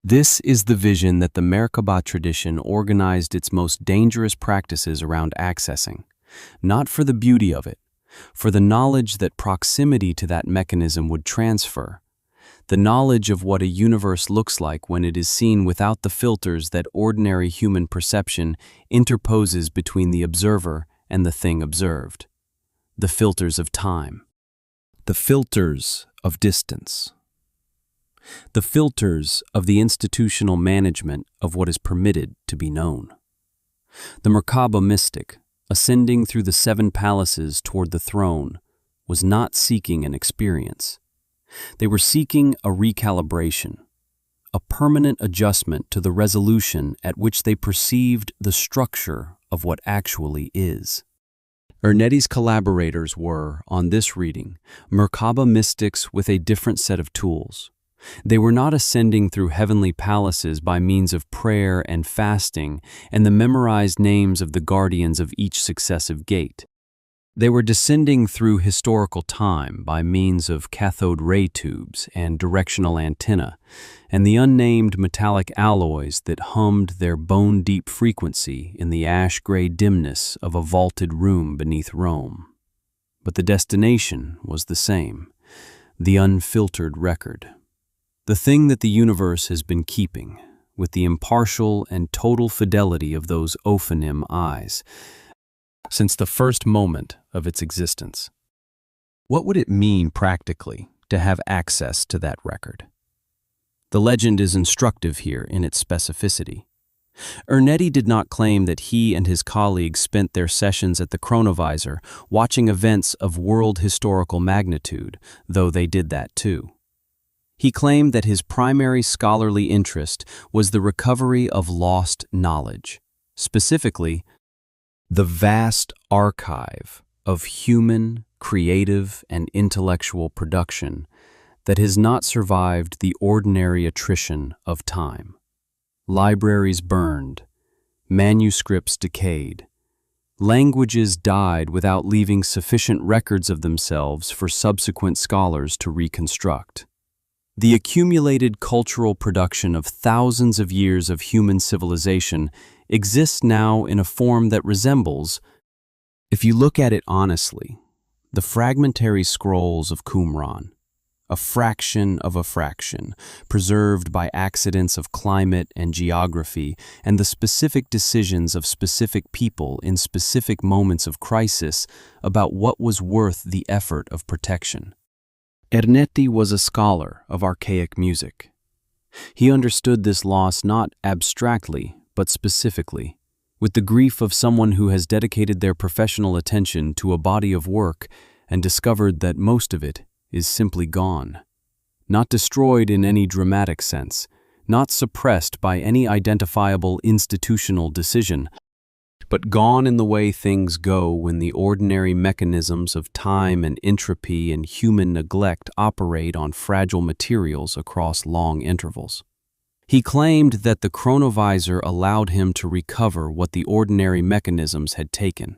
This is the vision that the Merkabah tradition organized its most dangerous practices around accessing, not for the beauty of it, for the knowledge that proximity to that mechanism would transfer, the knowledge of what a universe looks like when it is seen without the filters that ordinary human perception interposes between the observer and the thing observed, the filters of time, the filters of distance, the filters of the institutional management of what is permitted to be known. The Merkabah mystic, ascending through the 7 palaces toward the throne, was not seeking an experience. They were seeking a recalibration, a permanent adjustment to the resolution at which they perceived the structure of what actually is. Ernetti's collaborators were, on this reading, Merkabah mystics with a different set of tools. They were not ascending through heavenly palaces by means of prayer and fasting and the memorized names of the guardians of each successive gate. They were descending through historical time by means of cathode ray tubes and directional antenna, and the unnamed metallic alloys that hummed their bone-deep frequency in the ash-gray dimness of a vaulted room beneath Rome. But the destination was the same, the unfiltered record. The thing that the universe has been keeping, with the impartial and total fidelity of those Ophanim eyes, since the first moment of its existence. What would it mean practically to have access to that record? The legend is instructive here in its specificity. Ernetti did not claim that he and his colleagues spent their sessions at the Chronovisor watching events of world historical magnitude, though they did that too. He claimed that his primary scholarly interest was the recovery of lost knowledge, specifically, the vast archive of human, creative, and intellectual production that has not survived the ordinary attrition of time. Libraries burned, manuscripts decayed, languages died without leaving sufficient records of themselves for subsequent scholars to reconstruct. The accumulated cultural production of thousands of years of human civilization exists now in a form that resembles, if you look at it honestly, the fragmentary scrolls of Qumran, a fraction of a fraction, preserved by accidents of climate and geography and the specific decisions of specific people in specific moments of crisis about what was worth the effort of protection. Ernetti was a scholar of archaic music. He understood this loss not abstractly, but specifically, with the grief of someone who has dedicated their professional attention to a body of work and discovered that most of it is simply gone. Not destroyed in any dramatic sense, not suppressed by any identifiable institutional decision, but gone in the way things go when the ordinary mechanisms of time and entropy and human neglect operate on fragile materials across long intervals. He claimed that the Chronovisor allowed him to recover what the ordinary mechanisms had taken.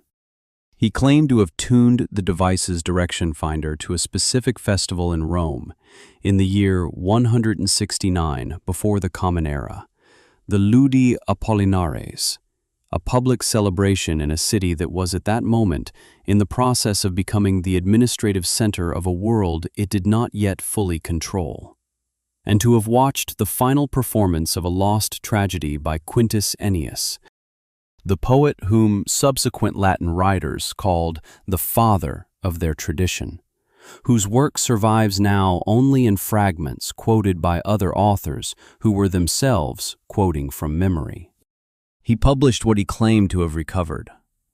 He claimed to have tuned the device's direction finder to a specific festival in Rome in the year 169 before the Common Era, the Ludi Apollinares, a public celebration in a city that was at that moment in the process of becoming the administrative center of a world it did not yet fully control, and to have watched the final performance of a lost tragedy by Quintus Ennius, the poet whom subsequent Latin writers called the father of their tradition, whose work survives now only in fragments quoted by other authors who were themselves quoting from memory. He published what he claimed to have recovered,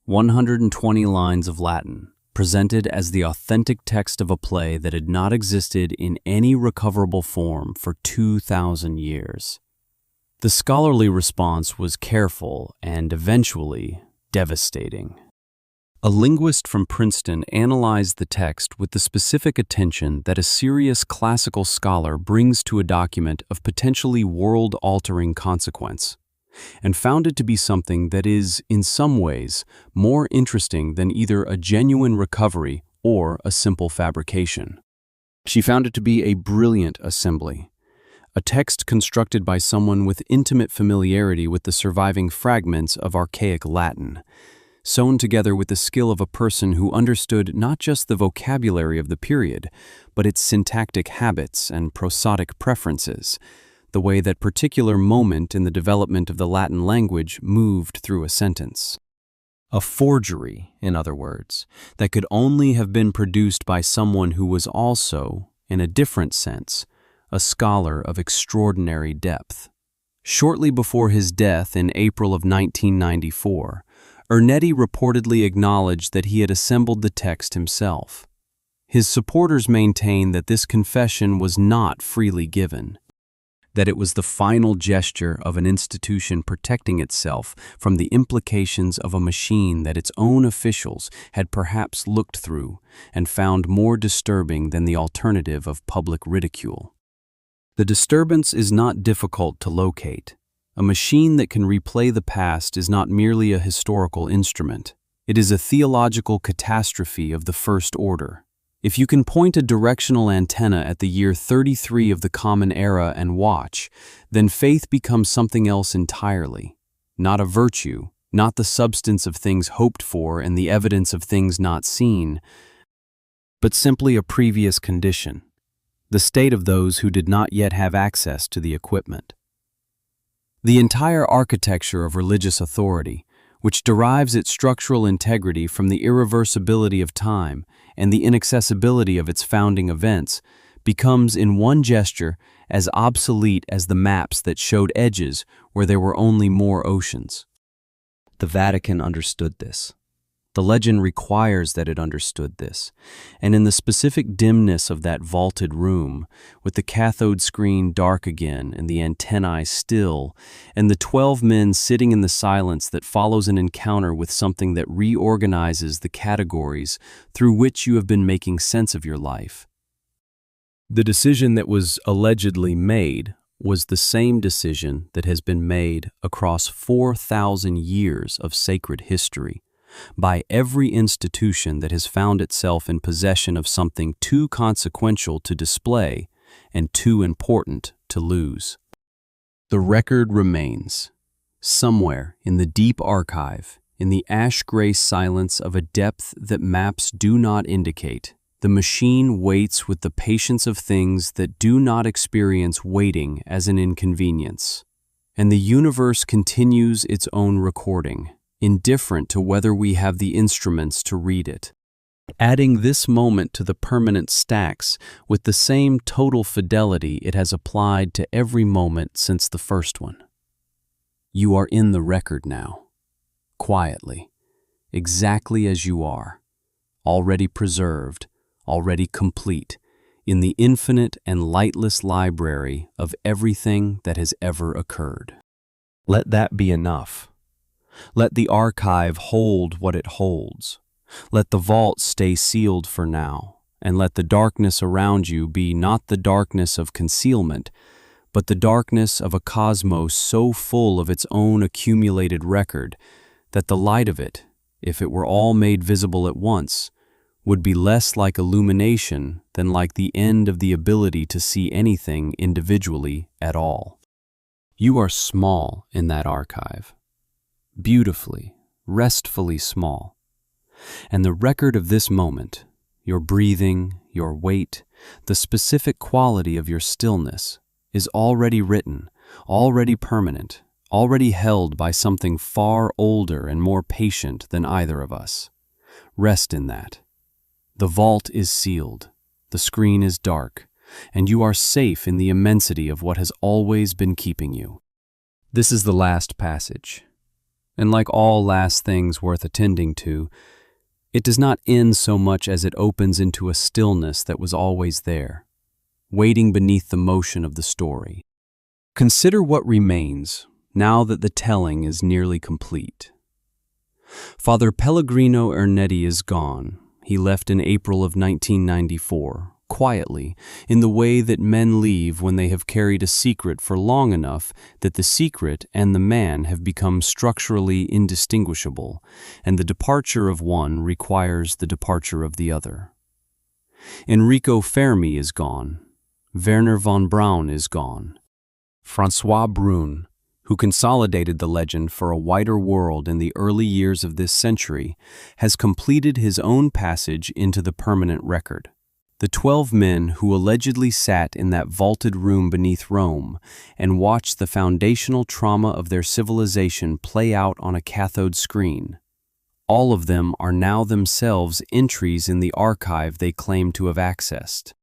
120 lines of Latin, presented as the authentic text of a play that had not existed in any recoverable form for 2,000 years. The scholarly response was careful and eventually devastating. A linguist from Princeton analyzed the text with the specific attention that a serious classical scholar brings to a document of potentially world-altering consequence, and found it to be something that is, in some ways, more interesting than either a genuine recovery or a simple fabrication. She found it to be a brilliant assembly, a text constructed by someone with intimate familiarity with the surviving fragments of archaic Latin, sewn together with the skill of a person who understood not just the vocabulary of the period, but its syntactic habits and prosodic preferences, the way that particular moment in the development of the Latin language moved through a sentence. A forgery, in other words, that could only have been produced by someone who was also, in a different sense, a scholar of extraordinary depth. Shortly before his death in April of 1994, Ernetti reportedly acknowledged that he had assembled the text himself. His supporters maintain that this confession was not freely given, that it was the final gesture of an institution protecting itself from the implications of a machine that its own officials had perhaps looked through and found more disturbing than the alternative of public ridicule. The disturbance is not difficult to locate. A machine that can replay the past is not merely a historical instrument. It is a theological catastrophe of the first order. If you can point a directional antenna at the year 33 of the Common Era and watch, then faith becomes something else entirely. Not a virtue, not the substance of things hoped for and the evidence of things not seen, but simply a previous condition, the state of those who did not yet have access to the equipment. The entire architecture of religious authority, which derives its structural integrity from the irreversibility of time and the inaccessibility of its founding events, becomes in one gesture as obsolete as the maps that showed edges where there were only more oceans. The Vatican understood this. The legend requires that it understood this, and in the specific dimness of that vaulted room, with the cathode screen dark again and the antennae still, and the 12 men sitting in the silence that follows an encounter with something that reorganizes the categories through which you have been making sense of your life. The decision that was allegedly made was the same decision that has been made across 4,000 years of sacred history, by every institution that has found itself in possession of something too consequential to display and too important to lose. The record remains, somewhere in the deep archive, in the ash-gray silence of a depth that maps do not indicate. The machine waits with the patience of things that do not experience waiting as an inconvenience. And the universe continues its own recording, indifferent to whether we have the instruments to read it, adding this moment to the permanent stacks with the same total fidelity it has applied to every moment since the first one. You are in the record now, quietly, exactly as you are, already preserved, already complete, in the infinite and lightless library of everything that has ever occurred. Let that be enough. Let the archive hold what it holds. Let the vault stay sealed for now, and let the darkness around you be not the darkness of concealment, but the darkness of a cosmos so full of its own accumulated record that the light of it, if it were all made visible at once, would be less like illumination than like the end of the ability to see anything individually at all. You are small in that archive, beautifully, restfully small. And the record of this moment, your breathing, your weight, the specific quality of your stillness, is already written, already permanent, already held by something far older and more patient than either of us. Rest in that. The vault is sealed, the screen is dark, and you are safe in the immensity of what has always been keeping you. This is the last passage, and like all last things worth attending to, it does not end so much as it opens into a stillness that was always there, waiting beneath the motion of the story. Consider what remains now that the telling is nearly complete. Father Pellegrino Ernetti is gone. He left in April of 1994, quietly, in the way that men leave when they have carried a secret for long enough that the secret and the man have become structurally indistinguishable, and the departure of one requires the departure of the other. Enrico Fermi is gone. Werner von Braun is gone. François Brun, who consolidated the legend for a wider world in the early years of this century, has completed his own passage into the permanent record. The 12 men who allegedly sat in that vaulted room beneath Rome and watched the foundational trauma of their civilization play out on a cathode screen. All of them are now themselves entries in the archive they claim to have accessed.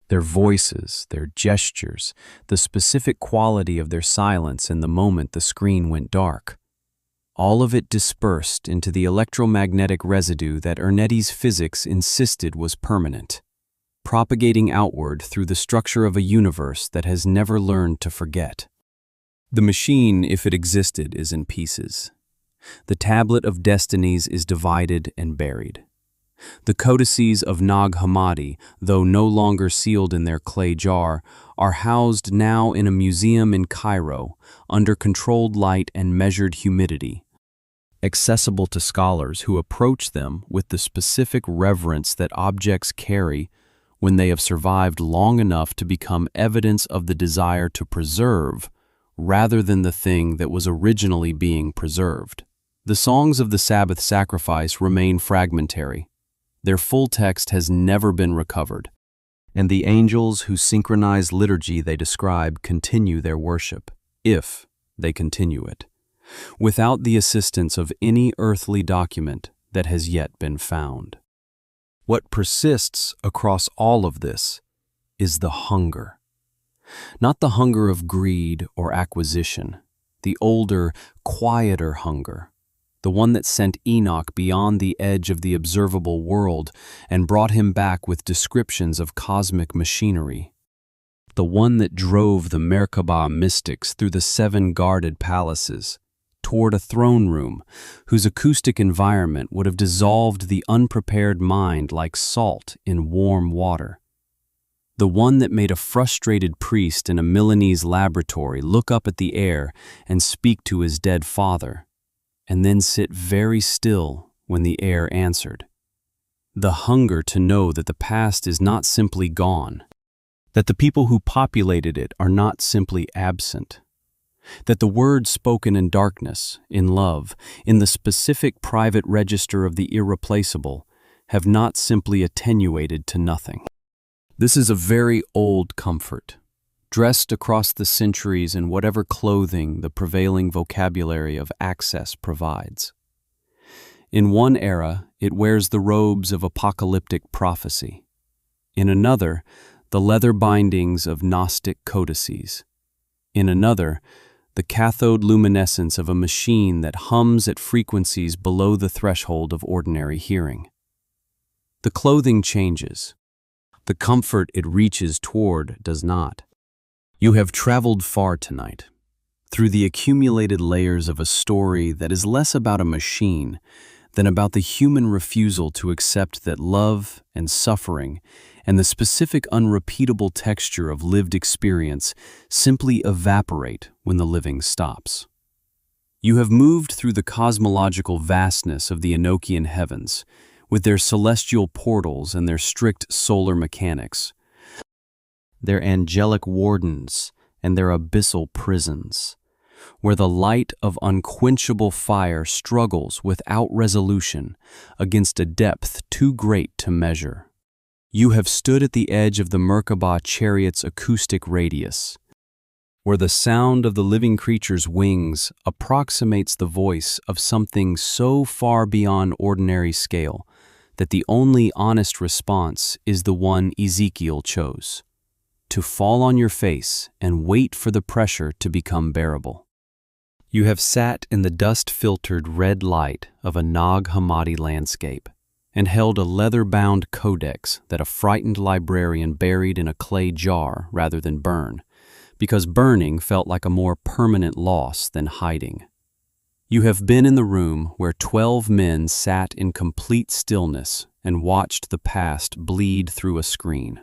Their voices, their gestures, the specific quality of their silence in the moment the screen went dark. All of it dispersed into the electromagnetic residue that Ernetti's physics insisted was permanent, propagating outward through the structure of a universe that has never learned to forget. The machine, if it existed, is in pieces. The tablet of destinies is divided and buried. The codices of Nag Hammadi, though no longer sealed in their clay jar, are housed now in a museum in Cairo, under controlled light and measured humidity, accessible to scholars who approach them with the specific reverence that objects carry when they have survived long enough to become evidence of the desire to preserve, rather than the thing that was originally being preserved. The songs of the Sabbath sacrifice remain fragmentary. Their full text has never been recovered, and the angels whose synchronized liturgy they describe continue their worship, if, they continue it, without the assistance of any earthly document that has yet been found. What persists across all of this is the hunger. Not the hunger of greed or acquisition, the older, quieter hunger, the one that sent Enoch beyond the edge of the observable world and brought him back with descriptions of cosmic machinery. The one that drove the Merkabah mystics through the 7 guarded palaces, toward a throne room whose acoustic environment would have dissolved the unprepared mind like salt in warm water. The one that made a frustrated priest in a Milanese laboratory look up at the air and speak to his dead father, and then sit very still when the air answered. The hunger to know that the past is not simply gone, that the people who populated it are not simply absent, that the words spoken in darkness, in love, in the specific private register of the irreplaceable, have not simply attenuated to nothing. This is a very old comfort, dressed across the centuries in whatever clothing the prevailing vocabulary of access provides. In one era, it wears the robes of apocalyptic prophecy. In another, the leather bindings of Gnostic codices. In another, the cathode luminescence of a machine that hums at frequencies below the threshold of ordinary hearing. The clothing changes. The comfort it reaches toward does not. You have traveled far tonight, through the accumulated layers of a story that is less about a machine than about the human refusal to accept that love and suffering and the specific unrepeatable texture of lived experience simply evaporate when the living stops. You have moved through the cosmological vastness of the Enochian heavens, with their celestial portals and their strict solar mechanics, their angelic wardens and their abyssal prisons, where the light of unquenchable fire struggles without resolution against a depth too great to measure. You have stood at the edge of the Merkabah chariot's acoustic radius, where the sound of the living creature's wings approximates the voice of something so far beyond ordinary scale that the only honest response is the one Ezekiel chose: to fall on your face and wait for the pressure to become bearable. You have sat in the dust-filtered red light of a Nag Hammadi landscape and held a leather-bound codex that a frightened librarian buried in a clay jar rather than burn, because burning felt like a more permanent loss than hiding. You have been in the room where 12 men sat in complete stillness and watched the past bleed through a screen.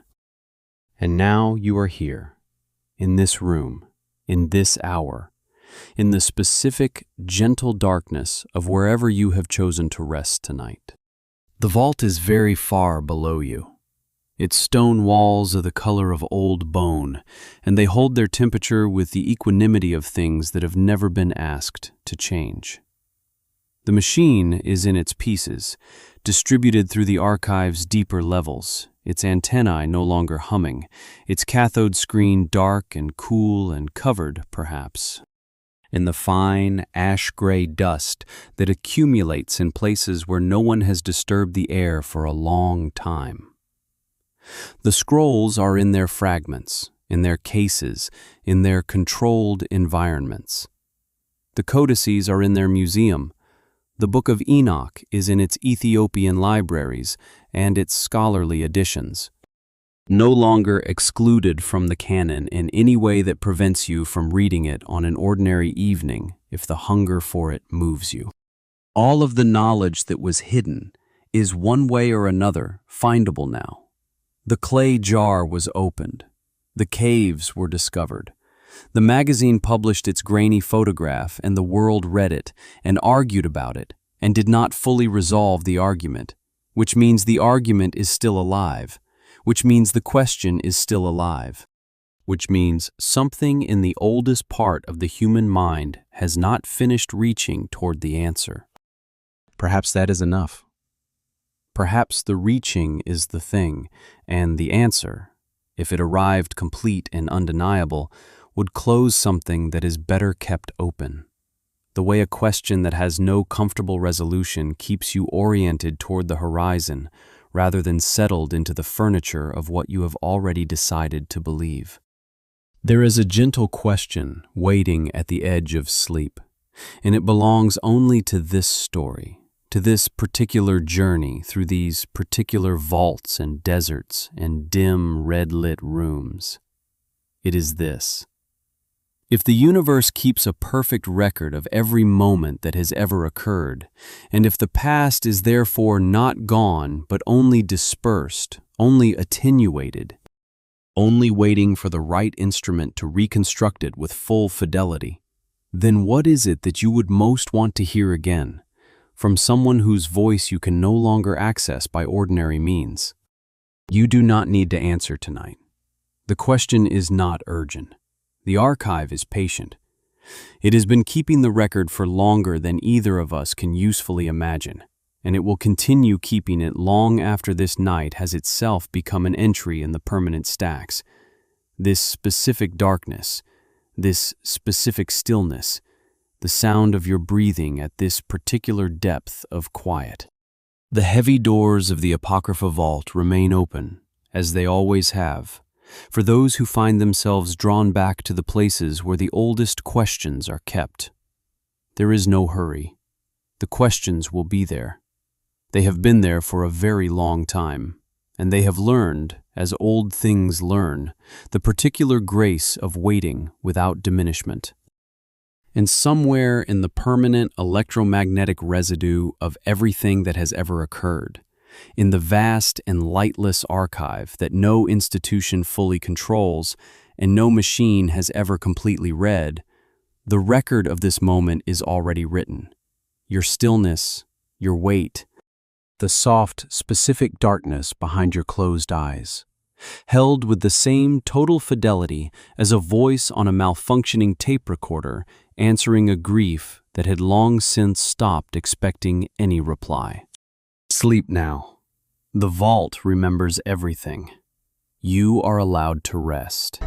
And now you are here, in this room, in this hour, in the specific, gentle darkness of wherever you have chosen to rest tonight. The vault is very far below you. Its stone walls are the color of old bone, and they hold their temperature with the equanimity of things that have never been asked to change. The machine is in its pieces, distributed through the archive's deeper levels, its antennae no longer humming, its cathode screen dark and cool and covered, perhaps, in the fine, ash-gray dust that accumulates in places where no one has disturbed the air for a long time. The scrolls are in their fragments, in their cases, in their controlled environments. The codices are in their museum. The Book of Enoch is in its Ethiopian libraries and its scholarly editions, no longer excluded from the canon in any way that prevents you from reading it on an ordinary evening if the hunger for it moves you. All of the knowledge that was hidden is one way or another findable now. The clay jar was opened. The caves were discovered. The magazine published its grainy photograph, and the world read it and argued about it and did not fully resolve the argument, which means the argument is still alive, which means the question is still alive, which means something in the oldest part of the human mind has not finished reaching toward the answer. Perhaps that is enough. Perhaps the reaching is the thing, and the answer, if it arrived complete and undeniable, would close something that is better kept open. The way a question that has no comfortable resolution keeps you oriented toward the horizon rather than settled into the furniture of what you have already decided to believe. There is a gentle question waiting at the edge of sleep, and it belongs only to this story, to this particular journey through these particular vaults and deserts and dim red-lit rooms. It is this: if the universe keeps a perfect record of every moment that has ever occurred, and if the past is therefore not gone but only dispersed, only attenuated, only waiting for the right instrument to reconstruct it with full fidelity, then what is it that you would most want to hear again, from someone whose voice you can no longer access by ordinary means? You do not need to answer tonight. The question is not urgent. The archive is patient. It has been keeping the record for longer than either of us can usefully imagine, and it will continue keeping it long after this night has itself become an entry in the permanent stacks. This specific darkness, this specific stillness, the sound of your breathing at this particular depth of quiet. The heavy doors of the Apocrypha vault remain open, as they always have, for those who find themselves drawn back to the places where the oldest questions are kept. There is no hurry. The questions will be there. They have been there for a very long time, and they have learned, as old things learn, the particular grace of waiting without diminishment. And somewhere in the permanent electromagnetic residue of everything that has ever occurred, in the vast and lightless archive that no institution fully controls and no machine has ever completely read, the record of this moment is already written. Your stillness, your wait, the soft, specific darkness behind your closed eyes, held with the same total fidelity as a voice on a malfunctioning tape recorder answering a grief that had long since stopped expecting any reply. Sleep now. The vault remembers everything. You are allowed to rest.